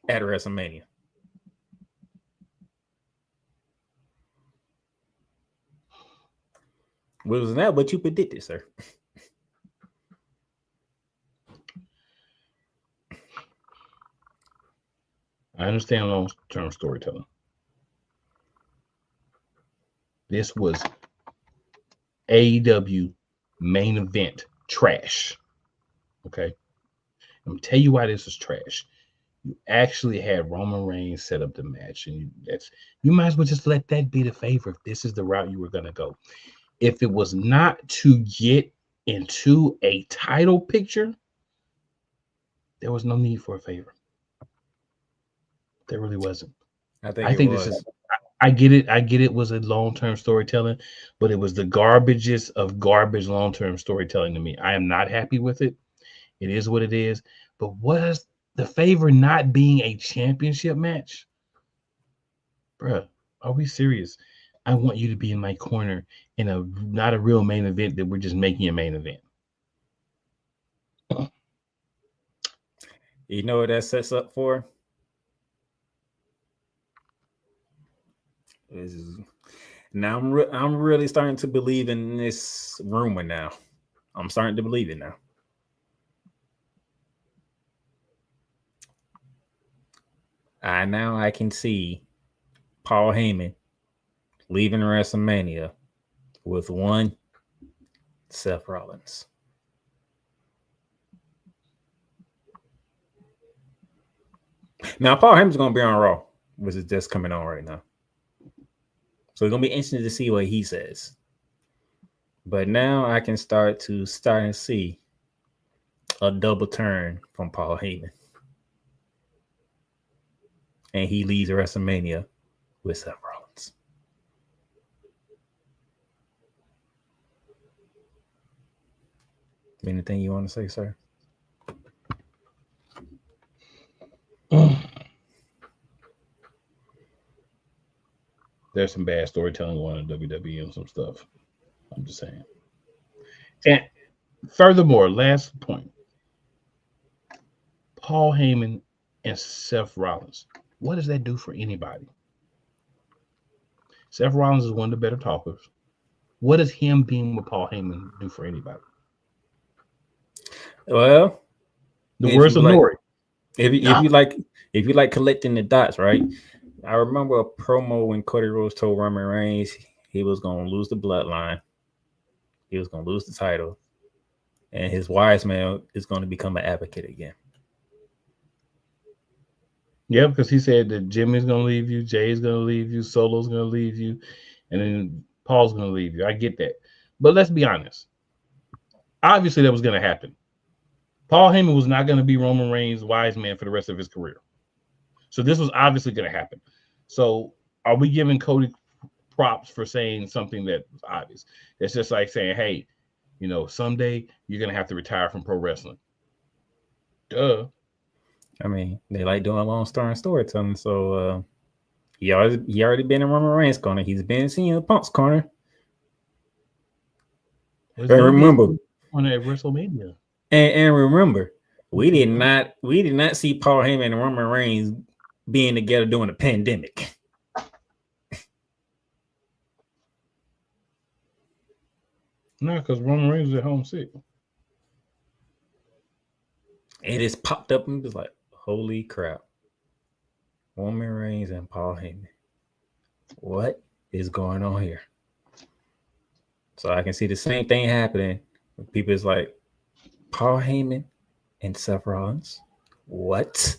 at WrestleMania. Was that what you predicted, sir? I understand long-term storytelling. This was AEW main event trash. Okay. I'm gonna tell you why this is trash. You actually had Roman Reigns set up the match, and you might as well just let that be the favor if this is the route you were gonna go. If it was not to get into a title picture, there was no need for a favor. There really wasn't. I think this is. I get it. I get it was a long-term storytelling, but it was the garbages of garbage long-term storytelling to me. I am not happy with it. It is what it is. But was the favor not being a championship match? Bruh, are we serious? I want you to be in my corner in not a real main event that we're just making a main event. You know what that sets up for? Now I'm really starting to believe in this rumor now. I'm starting to believe it now. Now I can see Paul Heyman leaving WrestleMania with one Seth Rollins. Now Paul Heyman's going to be on Raw, which is just coming on right now. So it's going to be interesting to see what he says. But now I can start and see a double turn from Paul Heyman. And he leaves WrestleMania with Seth Rollins. Anything you want to say, sir? there's some bad storytelling going on in WWE and some stuff. I'm just saying. And furthermore, last point, Paul Heyman and Seth Rollins. What does that do for anybody? Seth Rollins is one of the better talkers. What does him being with Paul Heyman do for anybody? Well, The words of Nori. If you like collecting the dots, right? I remember a promo when Cody Rhodes told Roman Reigns he was gonna lose the bloodline, he was gonna lose the title, and his wise man is going to become an advocate again. Yeah, because he said that Jimmy's gonna leave you, Jay's gonna leave you, Solo's gonna leave you, and then Paul's gonna leave you. I get that, but let's be honest. Obviously, that was gonna happen. Paul Heyman was not going to be Roman Reigns' wise man for the rest of his career. So this was obviously going to happen. So are we giving Cody props for saying something that's obvious? It's just like saying, hey, you know, someday you're going to have to retire from pro wrestling. Duh. I mean, they like doing long storytelling. So he already been in Roman Reigns' corner. He's been seeing Punk's corner. And remember, on at WrestleMania. And remember, we did not see Paul Heyman and Roman Reigns being together during the pandemic. No, because Roman Reigns was at home sick. It just popped up and was like, holy crap. Roman Reigns and Paul Heyman. What is going on here? So I can see the same thing happening. People is like, Paul Heyman and Seth Rollins. What?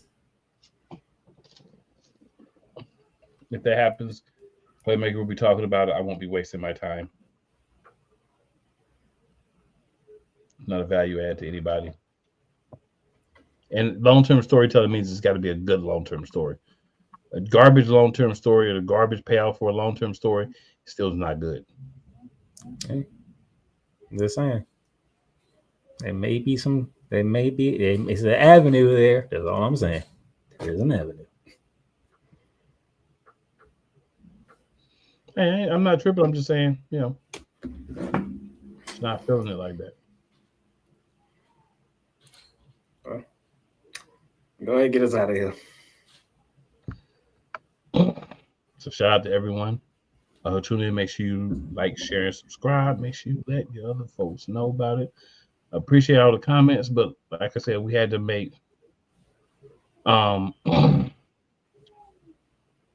If that happens, Playmaker will be talking about it. I won't be wasting my time. Not a value add to anybody. And long-term storytelling means it's got to be a good long-term story. A garbage long-term story or a garbage payout for a long-term story still is not good. Okay. Just saying. It's an avenue there. That's all I'm saying. There's an avenue. Hey, I'm not tripping. I'm just saying, you know, it's not feeling it like that. Go ahead and get us out of here. So shout out to everyone. Tune in. Make sure you like, share, and subscribe. Make sure you let your other folks know about it. Appreciate all the comments, but like I said, we had to make you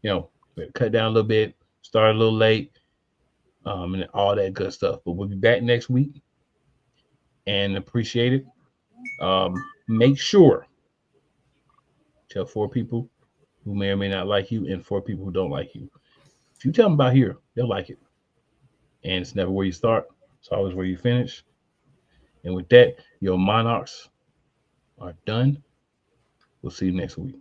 know, cut down a little bit, start a little late, and all that good stuff. But we'll be back next week and appreciate it. Make sure tell 4 people who may or may not like you and 4 people who don't like you. If you tell them about here, they'll like it. And it's never where you start, it's always where you finish. And with that, your Monarchs are done. We'll see you next week.